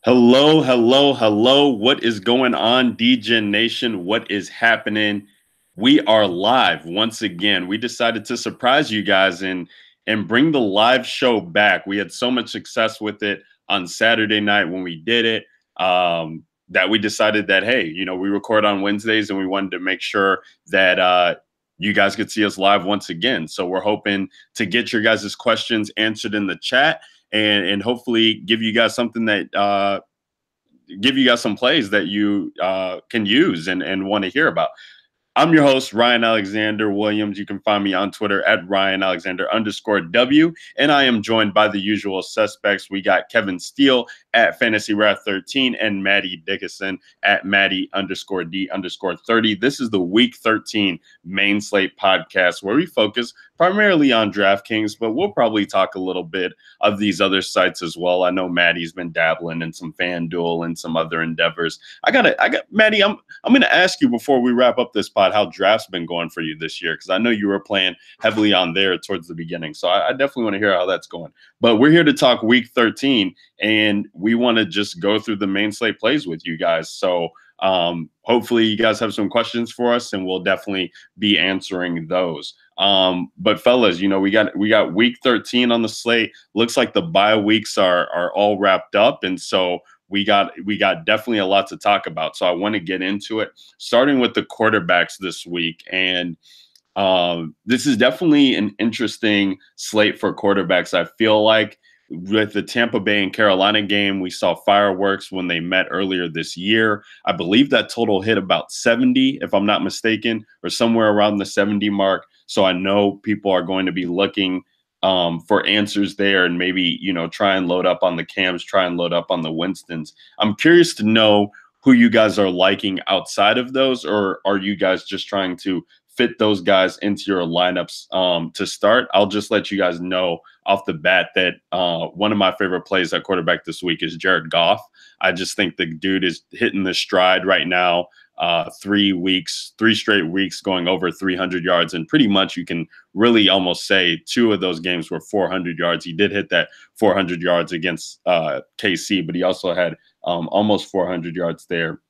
Hello, hello, hello. What is going on, DegeNation? What is happening? We are live once again. We decided to surprise you guys and bring the live show back. We had so much success with it on Saturday night when we did it that we decided that, hey, we record on Wednesdays and we wanted to make sure that you guys could see us live once again. So we're hoping to get your guys' questions answered in the chat and hopefully give you guys something that give you guys some plays that you can use and want to hear about. I'm your host, Ryan Alexander Williams. You can find me on Twitter at RyanAlexander_W. And I am joined by the usual suspects. We got Kevin Steele at FantasyWrath13 and Maddie Dickinson at Maddie_D_30. This is the Week 13 main slate podcast where we focus primarily on DraftKings, but we'll probably talk a little bit of these other sites as well. I know Maddie's been dabbling in some FanDuel and some other endeavors. I got Maddie, I'm going to ask you before we wrap up this pod how draft's been going for you this year, because I know you were playing heavily on there towards the beginning. So I definitely want to hear how that's going. But we're here to talk Week 13, and we want to just go through the main slate plays with you guys. So hopefully you guys have some questions for us, and we'll definitely be answering those. But fellas, we got Week 13 on the slate. Looks like the bye weeks are all wrapped up, and so we got definitely a lot to talk about. So I want to get into it, starting with the quarterbacks this week. And this is definitely an interesting slate for quarterbacks. I feel like with the Tampa Bay and Carolina game, we saw fireworks when they met earlier this year. I believe that total hit about 70, if I'm not mistaken, or somewhere around the 70 mark. So I know people are going to be looking for answers there and maybe, try and load up on the Cams, try and load up on the Winstons. I'm curious to know who you guys are liking outside of those, or are you guys just trying to fit those guys into your lineups to start? I'll just let you guys know off the bat that one of my favorite plays at quarterback this week is Jared Goff. I just think the dude is hitting the stride right now. 3 straight weeks going over 300 yards. And pretty much you can really almost say 2 of those games were 400 yards. He did hit that 400 yards against KC, but he also had almost 400 yards there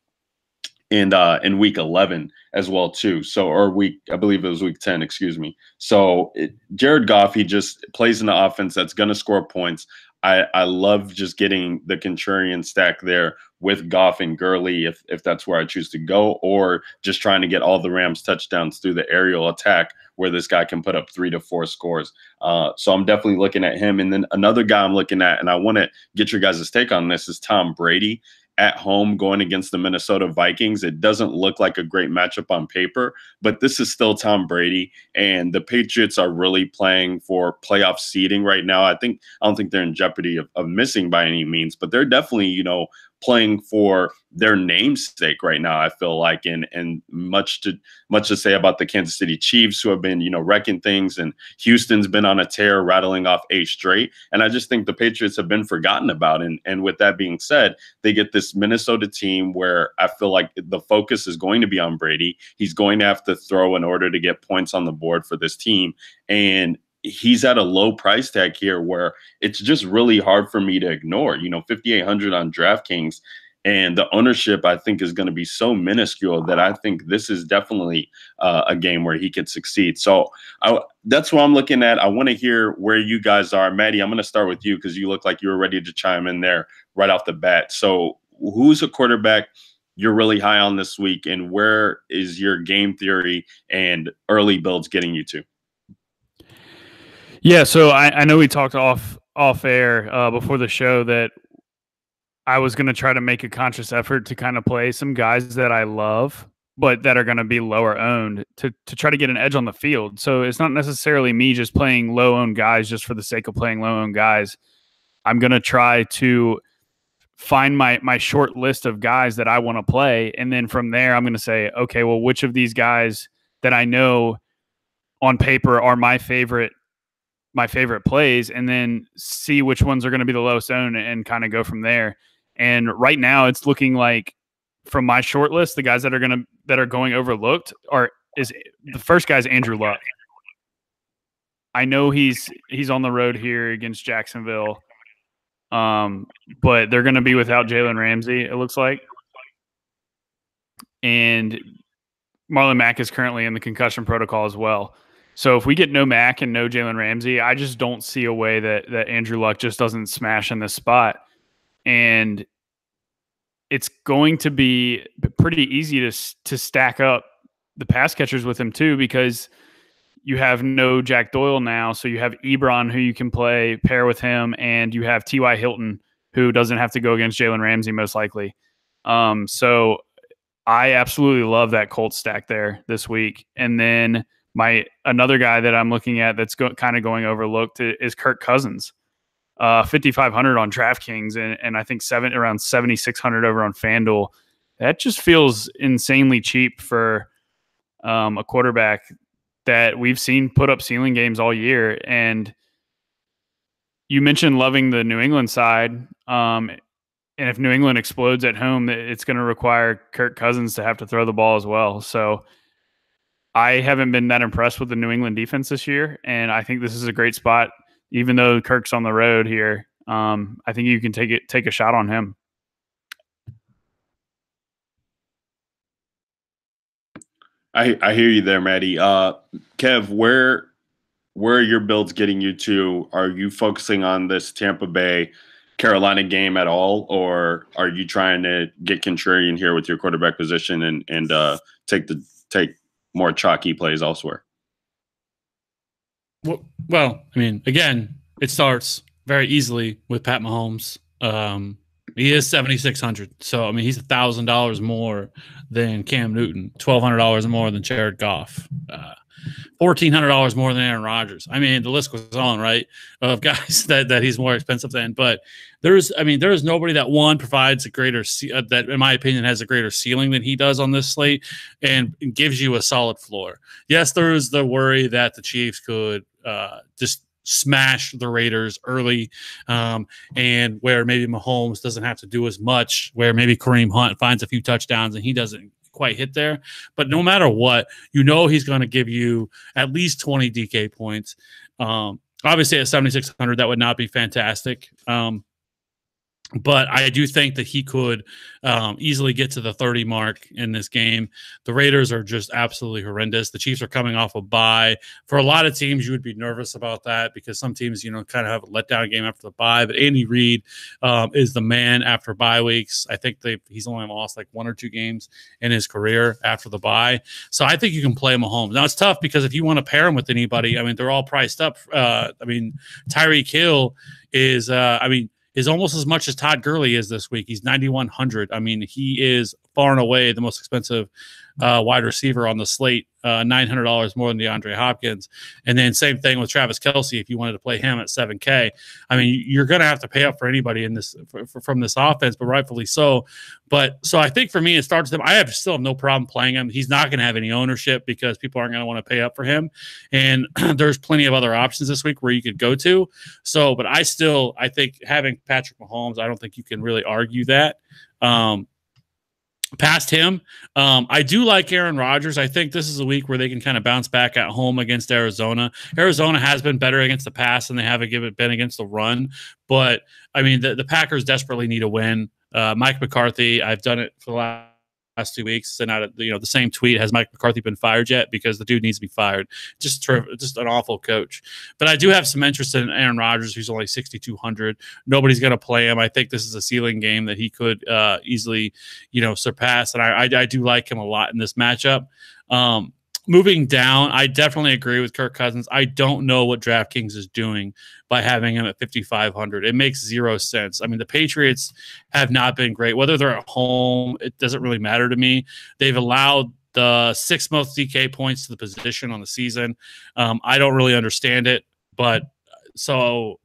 in week 11 as well too. So, I believe it was week 10, excuse me. So Jared Goff, he just plays in the offense that's going to score points. I love just getting the contrarian stack there with Goff and Gurley if that's where I choose to go, or just trying to get all the Rams touchdowns through the aerial attack where this guy can put up 3 to 4 scores. So I'm definitely looking at him. And then another guy I'm looking at, and I want to get your guys' take on this, is Tom Brady at home going against the Minnesota Vikings. It doesn't look like a great matchup on paper, but this is still Tom Brady, and the Patriots are really playing for playoff seeding right now. I don't think they're in jeopardy of missing by any means, but they're definitely, playing for their namesake right now, I feel like, and much to say about the Kansas City Chiefs, who have been, wrecking things, and Houston's been on a tear, rattling off 8 straight. And I just think the Patriots have been forgotten about. And with that being said, they get this Minnesota team where I feel like the focus is going to be on Brady. He's going to have to throw in order to get points on the board for this team. And he's at a low price tag here where it's just really hard for me to ignore. 5,800 on DraftKings, and the ownership I think is going to be so minuscule that I think this is definitely a game where he could succeed. So that's what I'm looking at. I want to hear where you guys are. Maddie, I'm going to start with you because you look like you were ready to chime in there right off the bat. So who's a quarterback you're really high on this week, and where is your game theory and early builds getting you to? Yeah, so I know we talked off air before the show that I was going to try to make a conscious effort to kind of play some guys that I love, but that are going to be lower owned to try to get an edge on the field. So it's not necessarily me just playing low owned guys just for the sake of playing low owned guys. I'm going to try to find my short list of guys that I want to play, and then from there I'm going to say, okay, well, which of these guys that I know on paper are my favorite plays, and then see which ones are going to be the lowest owned and kind of go from there. And right now it's looking like, from my short list, the guys that are going overlooked is the first guy's Andrew Luck. I know he's on the road here against Jacksonville. But they're going to be without Jalen Ramsey, it looks like. And Marlon Mack is currently in the concussion protocol as well. So if we get no Mack and no Jalen Ramsey, I just don't see a way that Andrew Luck just doesn't smash in this spot. And it's going to be pretty easy to stack up the pass catchers with him too, because you have no Jack Doyle now. So you have Ebron, who you can pair with him, and you have T.Y. Hilton, who doesn't have to go against Jalen Ramsey most likely. So I absolutely love that Colts stack there this week. And then another guy that I'm looking at that's kind of going overlooked is Kirk Cousins. 5,500 on DraftKings and I think around 7,600 over on FanDuel. That just feels insanely cheap for a quarterback that we've seen put up ceiling games all year. And you mentioned loving the New England side. And if New England explodes at home, it's going to require Kirk Cousins to have to throw the ball as well. So I haven't been that impressed with the New England defense this year, and I think this is a great spot. Even though Kirk's on the road here, I think you can take a shot on him. I hear you there, Maddie. Kev, where are your builds getting you to? Are you focusing on this Tampa Bay Carolina game at all, or are you trying to get contrarian here with your quarterback position and take more chalky plays elsewhere? Well, I mean, again, it starts very easily with Pat Mahomes. He is 7,600, so I mean, he's $1,000 more than Cam Newton, $1,200 more than Jared Goff, $1,400 more than Aaron Rodgers. I mean, the list goes on, right, of guys that he's more expensive than. But there is nobody that provides a greater that, in my opinion, has a greater ceiling than he does on this slate and gives you a solid floor. Yes, there is the worry that the Chiefs could just smash the Raiders early, and where maybe Mahomes doesn't have to do as much, where maybe Kareem Hunt finds a few touchdowns and he doesn't quite hit there. But no matter what, he's going to give you at least 20 DK points. Obviously at 7,600, that would not be fantastic. But I do think that he could easily get to the 30 mark in this game. The Raiders are just absolutely horrendous. The Chiefs are coming off a bye. For a lot of teams, you would be nervous about that because some teams, kind of have a letdown game after the bye. But Andy Reid is the man after bye weeks. I think he's only lost like 1 or 2 games in his career after the bye. So I think you can play Mahomes. Now, it's tough because if you want to pair him with anybody, I mean, they're all priced up. Tyreek Hill is almost as much as Todd Gurley is this week. He's 9,100. I mean, he is far and away the most expensive wide receiver on the slate, $900 more than DeAndre Hopkins. And then same thing with Travis Kelce. If you wanted to play him at $7K, I mean, you're going to have to pay up for anybody in this from this offense, but rightfully so. But so I think for me, it starts with him. I still have no problem playing him. He's not going to have any ownership because people aren't going to want to pay up for him. And there's plenty of other options this week where you could go to. So, but I think having Patrick Mahomes, I don't think you can really argue that. Past him, I do like Aaron Rodgers. I think this is a week where they can kind of bounce back at home against Arizona. Arizona has been better against the pass than they have been against the run. But, I mean, the Packers desperately need a win. Mike McCarthy, I've done it for the last 2 weeks, and the same tweet, has Mike McCarthy been fired yet? Because the dude needs to be fired. Just an awful coach. But I do have some interest in Aaron Rodgers, who's only 6,200. Nobody's going to play him. I think this is a ceiling game that he could easily, surpass. And I do like him a lot in this matchup. Moving down, I definitely agree with Kirk Cousins. I don't know what DraftKings is doing by having him at 5,500. It makes zero sense. I mean, the Patriots have not been great. Whether they're at home, it doesn't really matter to me. They've allowed the 6th most DK points to the position on the season. I don't really understand it, but so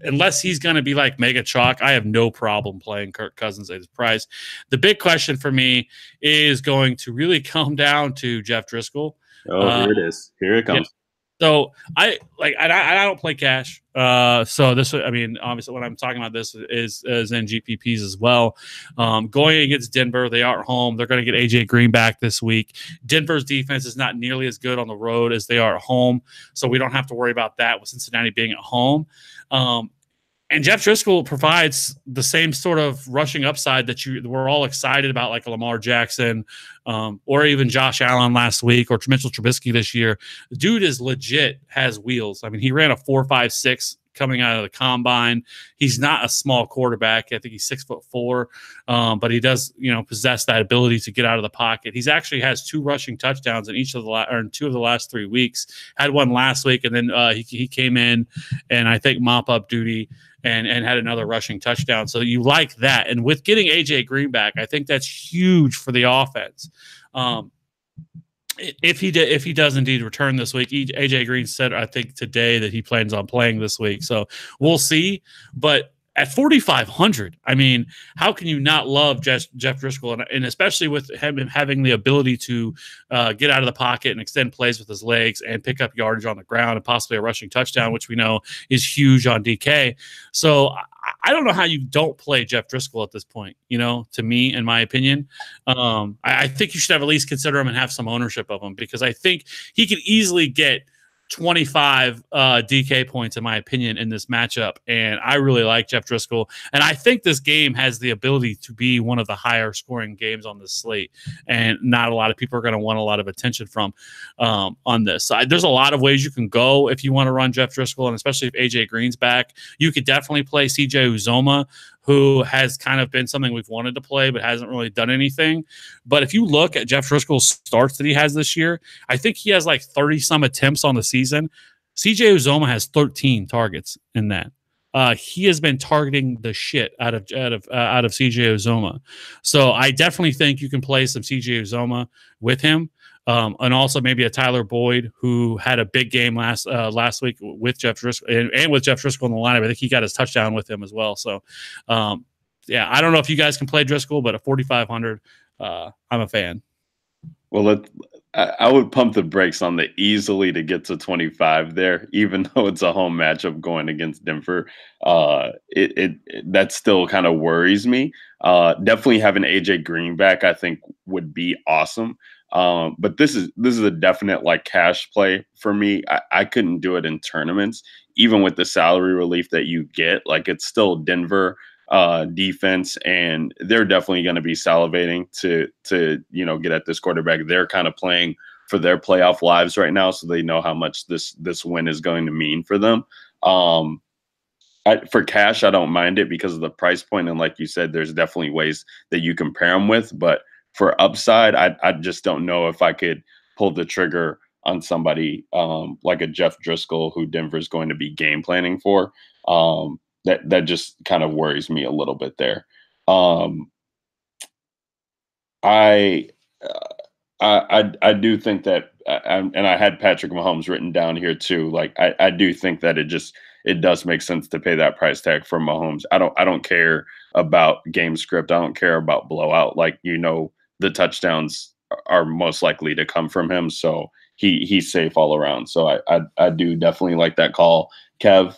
unless he's going to be like mega chalk, I have no problem playing Kirk Cousins at his price. The big question for me is going to really come down to Jeff Driscoll. Here it is. Here it comes. Yeah. So I don't play cash. So this, I mean, obviously when I'm talking about this is in GPPs as well. Going against Denver, they are at home. They're going to get AJ Green back this week. Denver's defense is not nearly as good on the road as they are at home. So we don't have to worry about that with Cincinnati being at home. And Jeff Driscoll provides the same sort of rushing upside that we're all excited about, like Lamar Jackson, or even Josh Allen last week, or Mitchell Trubisky this year. The dude is legit, has wheels. I mean, he ran a 4.56 coming out of the combine. He's not a small quarterback. I think he's 6'4", but he does, possess that ability to get out of the pocket. He's actually has 2 rushing touchdowns in in 2 of the last 3 weeks. Had one last week, and then he came in and I think mop up duty and had another rushing touchdown. So you like that. And with getting AJ Green back, I think that's huge for the offense. If he does indeed return this week, AJ Green said, I think today, that he plans on playing this week. So we'll see. But at 4,500, I mean, how can you not love Jeff Driscoll? And especially with him having the ability to get out of the pocket and extend plays with his legs and pick up yardage on the ground and possibly a rushing touchdown, which we know is huge on DK. So I don't know how you don't play Jeff Driscoll at this point, to me, in my opinion. I think you should have at least consider him and have some ownership of him, because I think he could easily get 25 DK points, in my opinion, in this matchup. And I really like Jeff Driscoll. And I think this game has the ability to be one of the higher scoring games on this slate. And not a lot of people are going to want a lot of attention from on this. So there's a lot of ways you can go if you want to run Jeff Driscoll, and especially if AJ Green's back. You could definitely play CJ Uzoma, who has kind of been something we've wanted to play but hasn't really done anything. But if you look at Jeff Driscoll's starts that he has this year, I think he has like 30-some attempts on the season. CJ Uzoma has 13 targets in that. He has been targeting the shit out of CJ Uzoma. So I definitely think you can play some CJ Uzoma with him. And also maybe a Tyler Boyd, who had a big game last week with Jeff Driscoll and with Jeff Driscoll in the lineup. I think he got his touchdown with him as well. So, yeah, I don't know if you guys can play Driscoll, but at 4,500, I'm a fan. Well, I would pump the brakes on the easily to get to 25 there, even though it's a home matchup going against Denver. That still kind of worries me. Definitely having AJ Green back, I think, would be awesome. But this is a definite like cash play for me. I couldn't do it in tournaments, even with the salary relief that you get. Like, it's still Denver defense, and they're definitely going to be salivating to get at this quarterback. They're kind of playing for their playoff lives right now, so they know how much this win is going to mean for them. For cash, I don't mind it because of the price point, and like you said, there's definitely ways that you can pair them with. But for upside, I just don't know if I could pull the trigger on somebody like a Jeff Driscoll, who Denver's going to be game planning for. That just kind of worries me a little bit there. I do think that, and I had Patrick Mahomes written down here too. Like, I do think that it does make sense to pay that price tag for Mahomes. I don't care about game script. I don't care about blowout. Like, the touchdowns are most likely to come from him, so he's safe all around. So I do definitely like that call, Kev.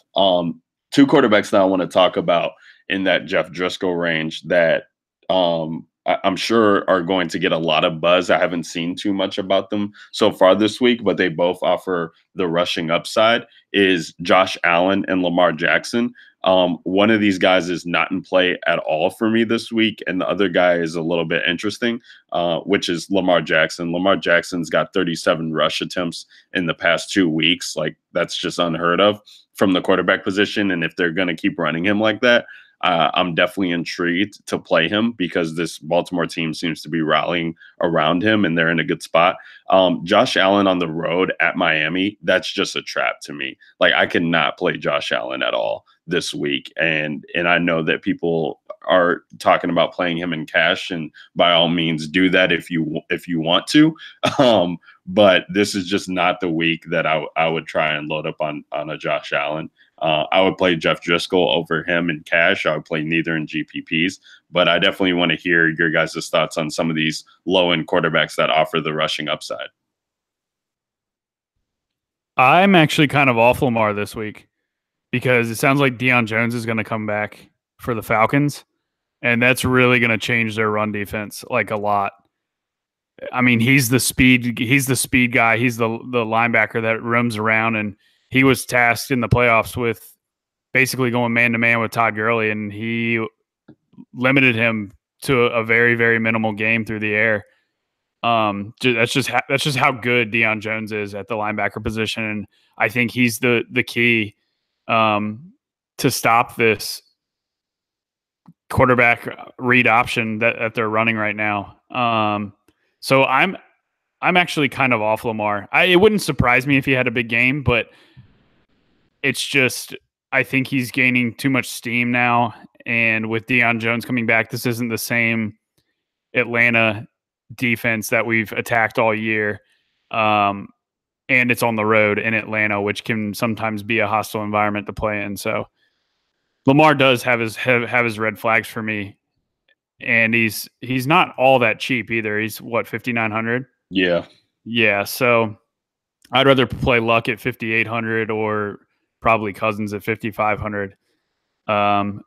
Two quarterbacks that I want to talk about in that Jeff Driscoll range that I'm sure are going to get a lot of buzz. I haven't seen too much about them so far this week, but they both offer the rushing upside, is Josh Allen and Lamar Jackson. One of these guys is not in play at all for me this week, and the other guy is a little bit interesting, which is Lamar Jackson. Lamar Jackson's got 37 rush attempts in the past 2 weeks. Like, that's just unheard of from the quarterback position. And if they're going to keep running him like that, I'm definitely intrigued to play him, because this Baltimore team seems to be rallying around him and they're in a good spot. Josh Allen on the road at Miami, that's just a trap to me. Like, I cannot play Josh Allen at all this week. And I know that people are talking about playing him in cash, and by all means do that if you want to. But this is just not the week that I would try and load up on a Josh Allen. I would play Jeff Driscoll over him in cash. I would play neither in GPPs, but I definitely want to hear your guys' thoughts on some of these low-end quarterbacks that offer the rushing upside. I'm actually kind of off Lamar this week, because it sounds like Deion Jones is going to come back for the Falcons, and that's really going to change their run defense like a lot. I mean, he's the speed guy. He's the linebacker that roams around, and he was tasked in the playoffs with basically going man-to-man with Todd Gurley, and he limited him to a very, very minimal game through the air. That's just how good Deion Jones is at the linebacker position, and I think he's the key to stop this quarterback read option that they're running right now. So I'm actually kind of off Lamar. It wouldn't surprise me if he had a big game, but it's just I think he's gaining too much steam now, and with Deion Jones coming back, this isn't the same Atlanta defense that we've attacked all year. And it's on the road in Atlanta, which can sometimes be a hostile environment to play in. So Lamar does have his red flags for me, and he's not all that cheap either. He's what, 5,900? Yeah. So I'd rather play Luck at 5,800 or probably Cousins at 5,500. I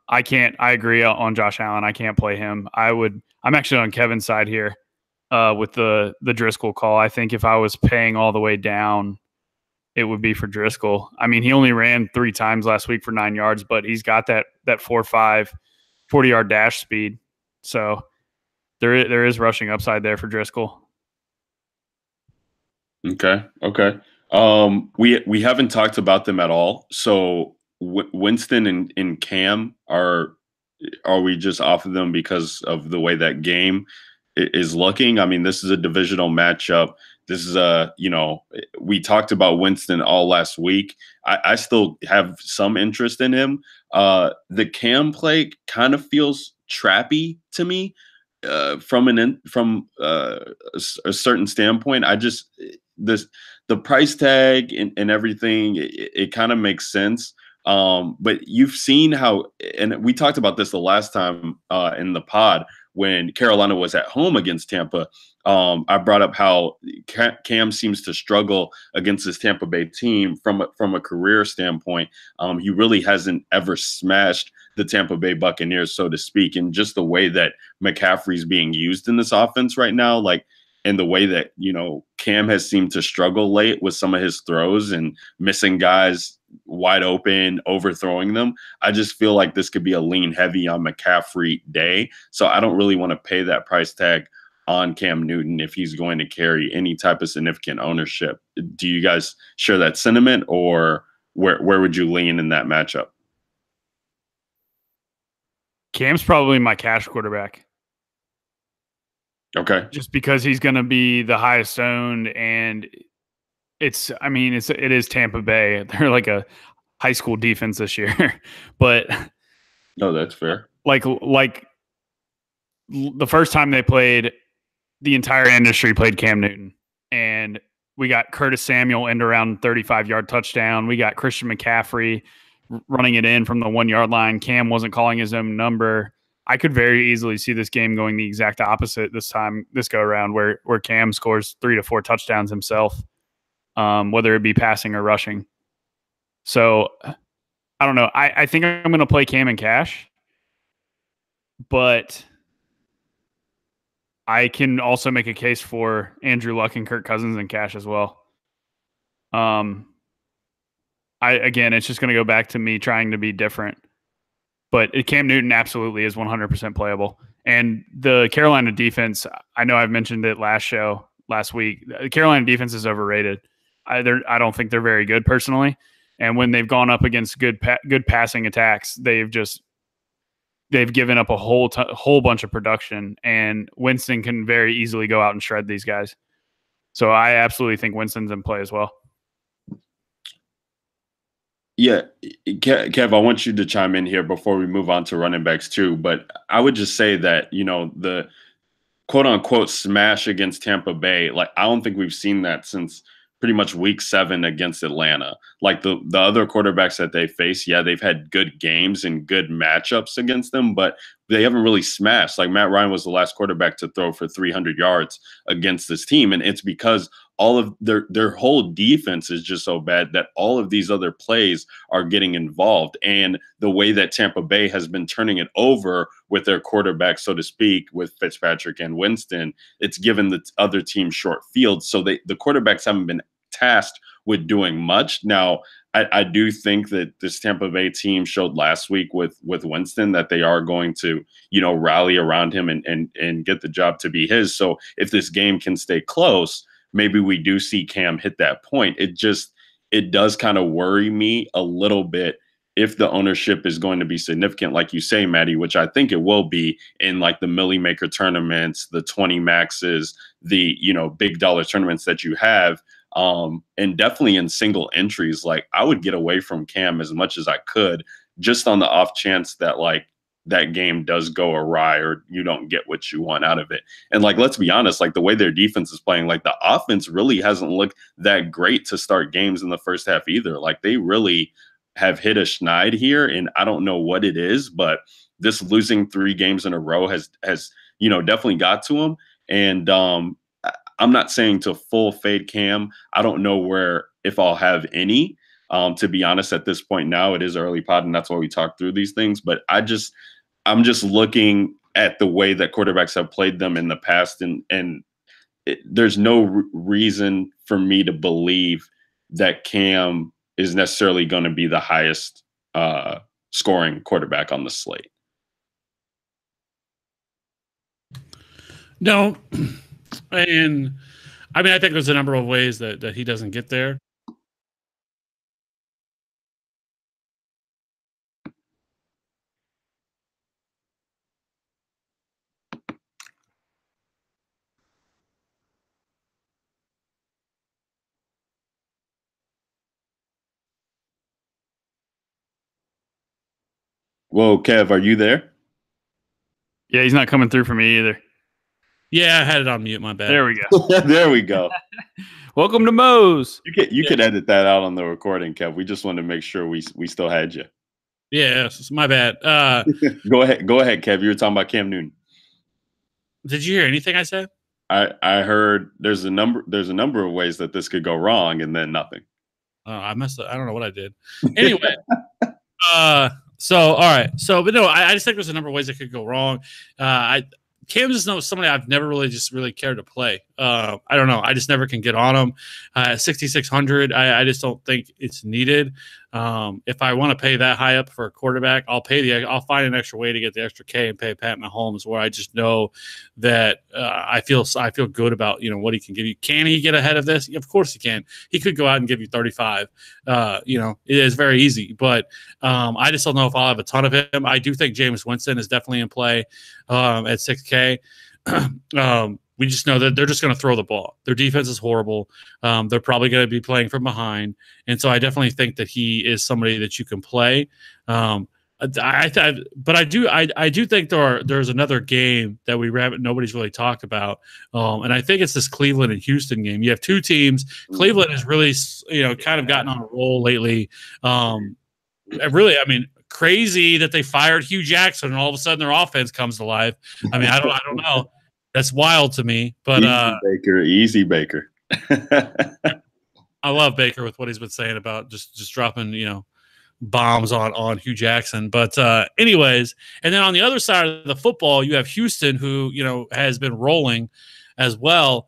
agree on Josh Allen. I can't play him. I'm actually on Kevin's side here with the Driscoll call. I think if I was paying all the way down, it would be for Driscoll. I mean, he only ran 3 times last week for 9 yards, but he's got that 4.5 40-yard dash speed. So there is rushing upside there for Driscoll. Okay. We haven't talked about them at all. So Winston and Cam, are we just off of them because of the way that game is looking? I mean, this is a divisional matchup. This is we talked about Winston all last week. I still have some interest in him. The Cam play kind of feels trappy to me from a certain standpoint. The price tag and everything, it kind of makes sense. But you've seen how, and we talked about this the last time in the pod when Carolina was at home against Tampa. I brought up how Cam seems to struggle against this Tampa Bay team from a career standpoint. He really hasn't ever smashed the Tampa Bay Buccaneers, so to speak, and just the way that McCaffrey's being used in this offense right now, and the way that, Cam has seemed to struggle late with some of his throws and missing guys wide open, overthrowing them. I just feel like this could be a lean heavy on McCaffrey day. So I don't really want to pay that price tag on Cam Newton if he's going to carry any type of significant ownership. Do you guys share that sentiment, or where would you lean in that matchup? Cam's probably my cash quarterback. Okay. Just because he's going to be the highest owned, and it is Tampa Bay. They're like a high school defense this year, but no, that's fair. Like the first time they played, the entire industry played Cam Newton, and we got Curtis Samuel end around 35-yard touchdown. We got Christian McCaffrey running it in from the 1-yard line. Cam wasn't calling his own number. I could very easily see this game going the exact opposite this go around, where Cam scores 3 to 4 touchdowns himself, whether it be passing or rushing. So I don't know. I think I'm going to play Cam in cash, but I can also make a case for Andrew Luck and Kirk Cousins in cash as well. Again, it's just going to go back to me trying to be different. But Cam Newton absolutely is 100% playable. And the Carolina defense, I know I've mentioned it last week. The Carolina defense is overrated. I don't think they're very good personally. And when they've gone up against good passing attacks, they've given up a whole bunch of production. And Winston can very easily go out and shred these guys. So I absolutely think Winston's in play as well. Yeah, Kev, I want you to chime in here before we move on to running backs too. But I would just say that, the quote unquote smash against Tampa Bay, I don't think we've seen that since pretty much week 7 against Atlanta. Like the other quarterbacks that they face, yeah, they've had good games and good matchups against them, but they haven't really smashed. Like Matt Ryan was the last quarterback to throw for 300 yards against this team. And it's because all of their whole defense is just so bad that all of these other plays are getting involved. And the way that Tampa Bay has been turning it over with their quarterback, so to speak, with Fitzpatrick and Winston, it's given the other team short fields. So the quarterbacks haven't been tasked with doing much. Now, I do think that this Tampa Bay team showed last week with Winston that they are going to, rally around him and get the job to be his. So if this game can stay close, maybe we do see Cam hit that point. It does kind of worry me a little bit if the ownership is going to be significant, like you say, Maddie, which I think it will be in like the Millie Maker tournaments, the 20 maxes, the, big dollar tournaments that you have. And definitely in single entries, like I would get away from Cam as much as I could, just on the off chance that like that game does go awry or you don't get what you want out of it. And like, let's be honest, like the way their defense is playing, like the offense really hasn't looked that great to start games in the first half either. Like they really have hit a schneid here, and I don't know what it is, but this losing 3 games in a row has definitely got to him. And I'm not saying to full fade Cam. I don't know if I'll have any. To be honest, at this point now, it is early pod, and that's why we talk through these things. But I'm just looking at the way that quarterbacks have played them in the past, and there's no reason for me to believe that Cam is necessarily going to be the highest scoring quarterback on the slate. No. And I mean, I think there's a number of ways that he doesn't get there. Whoa, Kev, are you there? Yeah, he's not coming through for me either. Yeah, I had it on mute. My bad. There we go. There we go. Welcome to Moe's. You could edit that out on the recording, Kev. We just wanted to make sure we still had you. Yeah, it's my bad. Go ahead, Kev. You were talking about Cam Newton. Did you hear anything I said? I heard there's a number of ways that this could go wrong, and then nothing. Oh, I messed up. I don't know what I did. Anyway, so all right. So, but no, I just think there's a number of ways that could go wrong. Cam's just somebody I've never really cared to play. I don't know. I just never can get on him. 6,600. I just don't think it's needed. If I want to pay that high up for a quarterback, I'll find an extra way to get the extra K and pay Pat Mahomes, where I just know that I feel good about what he can give you. Can he get ahead of this? Of course he can. He could go out and give you 35. It is very easy, but I just don't know if I'll have a ton of him. I do think Jameis Winston is definitely in play at 6K. We just know that they're just going to throw the ball. Their defense is horrible. They're probably going to be playing from behind. And so I definitely think that he is somebody that you can play. But I do think there's another game that nobody's really talked about. And I think it's this Cleveland and Houston game. You have two teams. Cleveland has really, kind of gotten on a roll lately. Really, I mean, crazy that they fired Hugh Jackson and all of a sudden their offense comes to life. I mean, I don't know. That's wild to me, but easy Baker. I love Baker with what he's been saying about just dropping, bombs on Hugh Jackson. But anyways, and then on the other side of the football, you have Houston, who has been rolling as well.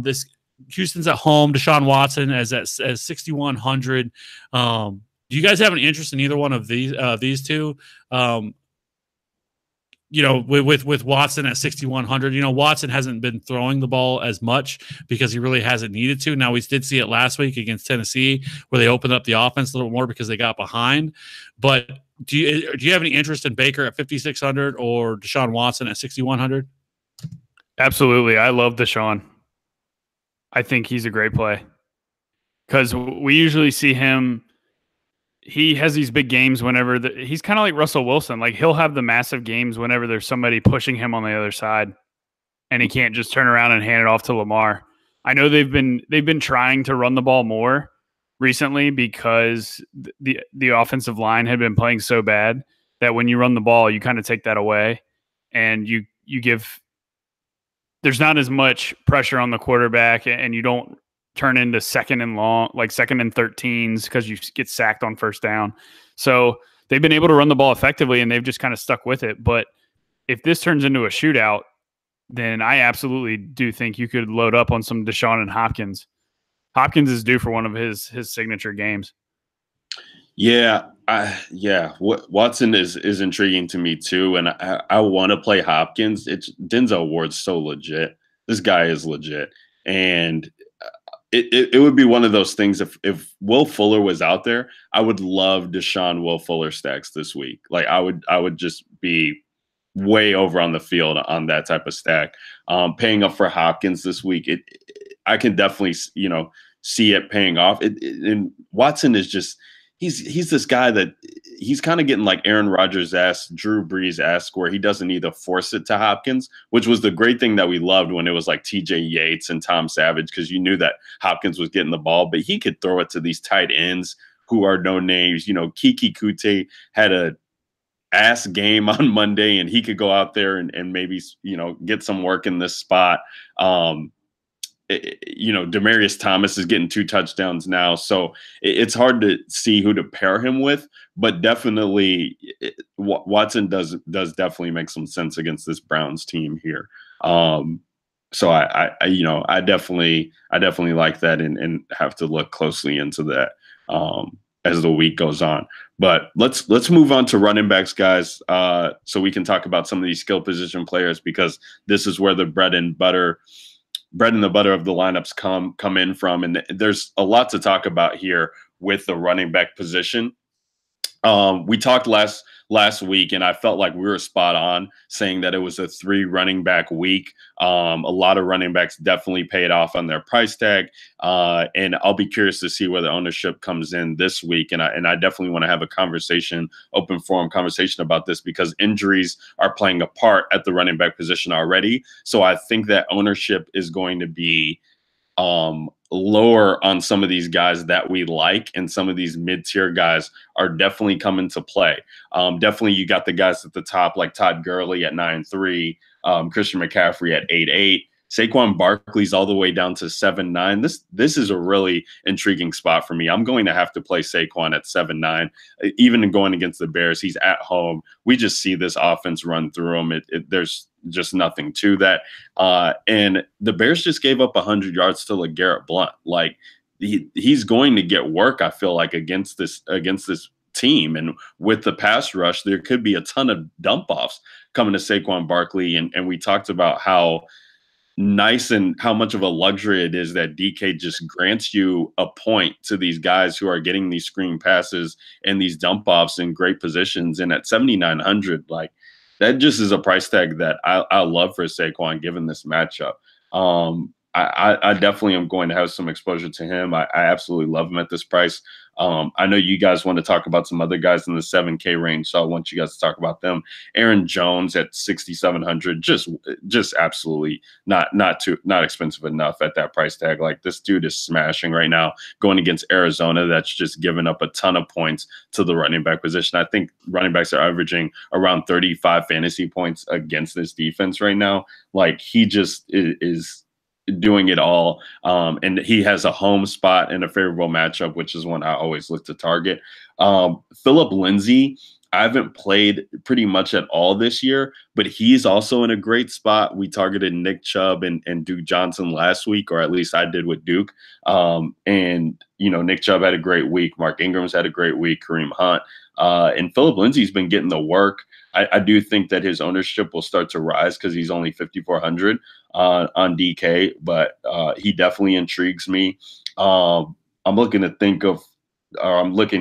This Houston's at home. Deshaun Watson as 6,100. Do you guys have an interest in either one of these two? With Watson at 6,100, Watson hasn't been throwing the ball as much because he really hasn't needed to. Now, we did see it last week against Tennessee where they opened up the offense a little more because they got behind. But do you have any interest in Baker at 5,600 or Deshaun Watson at 6,100? Absolutely. I love Deshaun. I think he's a great play because we usually see him. He has these big games whenever he's kind of like Russell Wilson. Like he'll have the massive games whenever there's somebody pushing him on the other side and he can't just turn around and hand it off to Lamar. I know they've been trying to run the ball more recently because the offensive line had been playing so bad that when you run the ball, you kind of take that away and you give, there's not as much pressure on the quarterback and you don't turn into second and 13s because you get sacked on first down. So they've been able to run the ball effectively and they've just kind of stuck with it. But if this turns into a shootout, then I absolutely do think you could load up on some Deshaun and Hopkins. Hopkins is due for one of his signature games. Yeah, Watson is intriguing to me too, and I want to play Hopkins. It's Denzel Ward's so legit. This guy is legit, and it would be one of those things if Will Fuller was out there, I would love Deshaun Will Fuller stacks this week. Like I would just be way over on the field on that type of stack. Paying up for Hopkins this week, I can definitely see it paying off. And Watson is just he's this guy that he's kind of getting like Aaron Rodgers ass, Drew Brees ass, where he doesn't either force it to Hopkins, which was the great thing that we loved when it was like TJ Yates and Tom Savage, because you knew that Hopkins was getting the ball, but he could throw it to these tight ends who are no names. Kiki Kute had a ass game on Monday, and he could go out there and maybe get some work in this spot. Demaryius Thomas is getting 2 touchdowns now, so it's hard to see who to pair him with, but definitely Watson does definitely make some sense against this Browns team here. So I definitely like that and have to look closely into that as the week goes on. But let's move on to running backs, guys, so we can talk about some of these skill position players, because this is where the bread and the butter of the lineups come in from, and there's a lot to talk about here with the running back position. We talked last week, and I felt like we were spot on saying that it was a 3 running back week. A lot of running backs definitely paid off on their price tag, and I'll be curious to see where the ownership comes in this week. And I definitely want to have a open forum conversation about this, because injuries are playing a part at the running back position already. So I think that ownership is going to be lower on some of these guys that we like, and some of these mid-tier guys are definitely coming to play. Definitely you got the guys at the top like Todd Gurley at 9.3, Christian McCaffrey at 8.8, Saquon Barkley's all the way down to 7.9. This is a really intriguing spot for me. I'm going to have to play Saquon at 7.9. Even going against the Bears, he's at home. We just see this offense run through him. There's just nothing to that. And the Bears just gave up 100 yards to LeGarrette Blount. Like he's going to get work, I feel like, against this team. And with the pass rush, there could be a ton of dump offs coming to Saquon Barkley. And we talked about how nice and how much of a luxury it is that DK just grants you a point to these guys who are getting these screen passes and these dump offs in great positions. And at 7,900, like that just is a price tag that I love for Saquon given this matchup. I definitely am going to have some exposure to him. I absolutely love him at this price. I know you guys want to talk about some other guys in the 7K range, so I want you guys to talk about them. Aaron Jones at 6,700, just absolutely not expensive enough at that price tag. Like this dude is smashing right now, going against Arizona. That's just giving up a ton of points to the running back position. I think running backs are averaging around 35 fantasy points against this defense right now. Like he just is doing it all. And he has a home spot in a favorable matchup, which is one I always look to target. Phillip Lindsay, I haven't played pretty much at all this year, but he's also in a great spot. We targeted Nick Chubb and Duke Johnson last week, or at least I did with Duke. And, Nick Chubb had a great week. Mark Ingram's had a great week. Kareem Hunt. And Phillip Lindsay's been getting the work. I do think that his ownership will start to rise because he's only 5,400 on DK, but he definitely intrigues me. I'm looking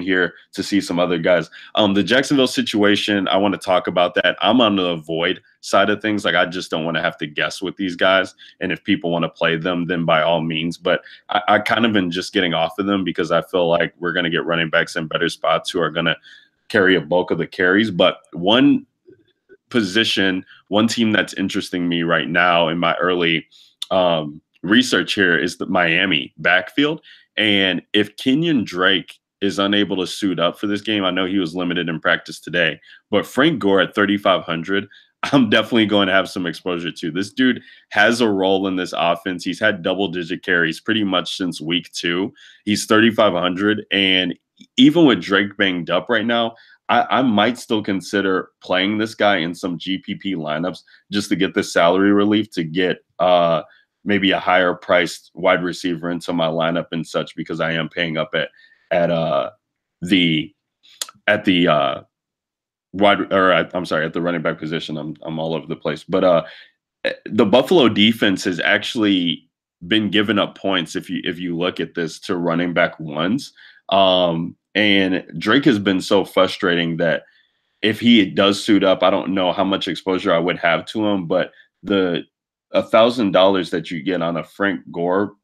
here to see some other guys. The Jacksonville situation, I want to talk about that. I'm on the avoid side of things. Like I just don't want to have to guess with these guys. And if people want to play them, then by all means. But I kind of been just getting off of them because I feel like we're going to get running backs in better spots who are going to carry a bulk of the carries. But one team that's interesting me right now in my early research here is the Miami backfield. And if Kenyon Drake is unable to suit up for this game, I know he was limited in practice today, but Frank Gore at 3,500, I'm definitely going to have some exposure to. This dude has a role in this offense. He's had double-digit carries pretty much since week 2. He's 3,500, and even with Drake banged up right now, I might still consider playing this guy in some GPP lineups just to get the salary relief to get maybe a higher priced wide receiver into my lineup and such, because I am paying up at the running back position. I'm all over the place, but the Buffalo defense has actually been giving up points if you look at this to running back ones. And Drake has been so frustrating that if he does suit up, I don't know how much exposure I would have to him, but the $1,000 that you get on a Frank Gore,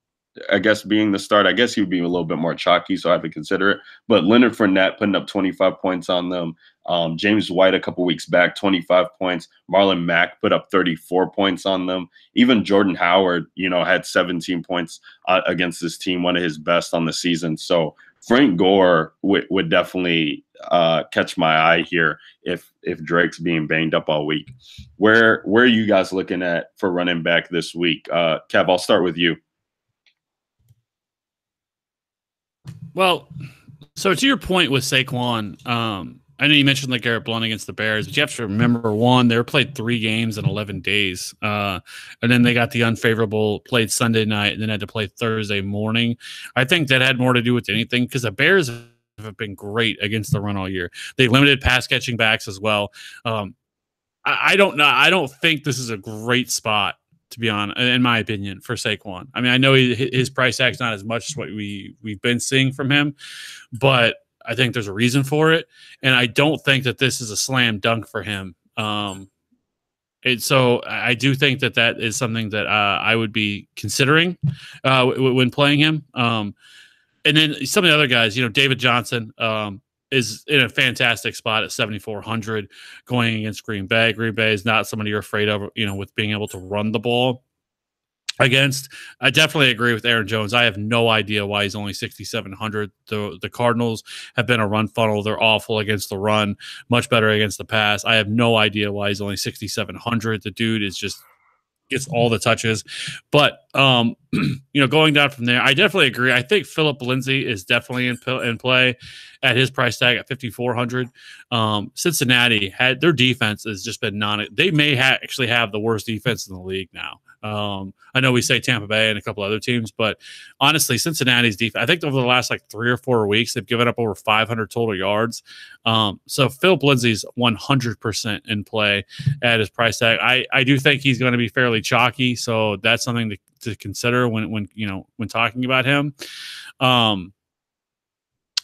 I guess, being the start, I guess he would be a little bit more chalky, so I have to consider it. But Leonard Fournette putting up 25 points on them. James White a couple weeks back, 25 points. Marlon Mack put up 34 points on them. Even Jordan Howard, had 17 points against this team, one of his best on the season. So Frank Gore would definitely catch my eye here if Drake's being banged up all week. Where are you guys looking at for running back this week? Kev, I'll start with you. Well, so to your point with Saquon, I know you mentioned Garrett Blount against the Bears, but you have to remember, one, they were played 3 games in 11 days. And then they got the unfavorable, played Sunday night, and then had to play Thursday morning. I think that had more to do with anything, because the Bears have been great against the run all year. They limited pass catching backs as well. I don't know. I don't think this is a great spot, to be honest, in my opinion, for Saquon. I mean, I know his price tag's not as much as what we've been seeing from him, but I think there's a reason for it, and I don't think that this is a slam dunk for him. So I do think that is something that I would be considering when playing him. And then some of the other guys, David Johnson is in a fantastic spot at 7,400 going against Green Bay. Green Bay is not somebody you're afraid of, with being able to run the ball against. I definitely agree with Aaron Jones. I have no idea why he's only 6,700. The Cardinals have been a run funnel. They're awful against the run, much better against the pass. I have no idea why he's only 6,700. The dude is just gets all the touches. But going down from there, I definitely agree. I think Phillip Lindsay is definitely in play at his price tag at 5,400. Cincinnati had their defense has just been they may actually have the worst defense in the league now. I know we say Tampa Bay and a couple other teams, but honestly, Cincinnati's defense, I think over the last 3 or 4 weeks, they've given up over 500 total yards. So Phillip Lindsay's 100% in play at his price tag. I do think he's going to be fairly chalky, so that's something to consider when talking about him.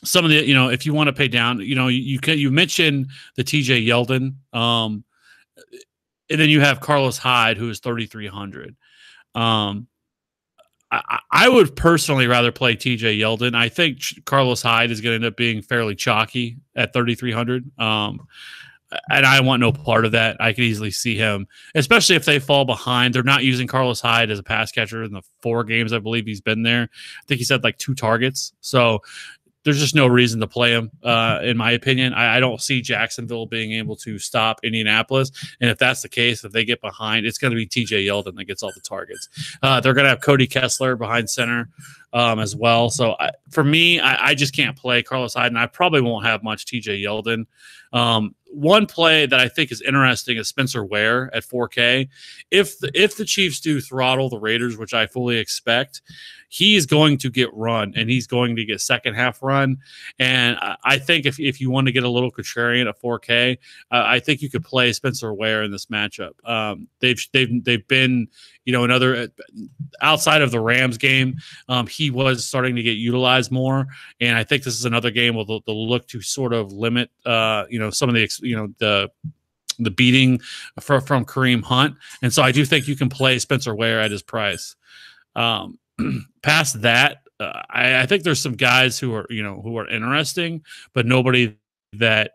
Some of the, if you want to pay down, you mentioned the TJ Yeldon, and then you have Carlos Hyde, who is 3,300. I would personally rather play TJ Yeldon. I think Carlos Hyde is going to end up being fairly chalky at 3,300. And I want no part of that. I could easily see him, especially if they fall behind. They're not using Carlos Hyde as a pass catcher in the 4 games I believe he's been there. I think he's had 2 targets. So there's just no reason to play him, in my opinion. I don't see Jacksonville being able to stop Indianapolis. And if that's the case, if they get behind, it's going to be TJ Yeldon that gets all the targets. They're going to have Cody Kessler behind center as well. So for me, I just can't play Carlos Hyde, and I probably won't have much TJ Yeldon. One play that I think is interesting is Spencer Ware at 4K. If the Chiefs do throttle the Raiders, which I fully expect, he is going to get run, and he's going to get second half run. And I think if you want to get a little contrarian at 4K, I think you could play Spencer Ware in this matchup. They've been, another outside of the Rams game, he was starting to get utilized more, and I think this is another game where they'll look to sort of limit, some of the the beating from Kareem Hunt, and so I do think you can play Spencer Ware at his price. Past that, I think there's some guys who are interesting, but nobody that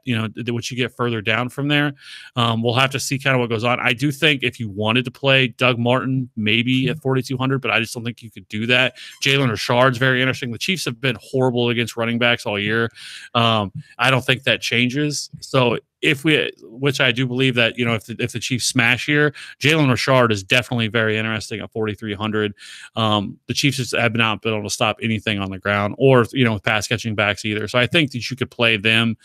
what you get further down from there. We'll have to see kind of what goes on. I do think if you wanted to play Doug Martin, maybe at 4,200, but I just don't think you could do that. Jalen Richard's very interesting. The Chiefs have been horrible against running backs all year. I don't think that changes. So which I do believe that, if the Chiefs smash here, Jalen Richard is definitely very interesting at 4,300. The Chiefs have not been able to stop anything on the ground or, with pass catching backs either. So I think that you could play them.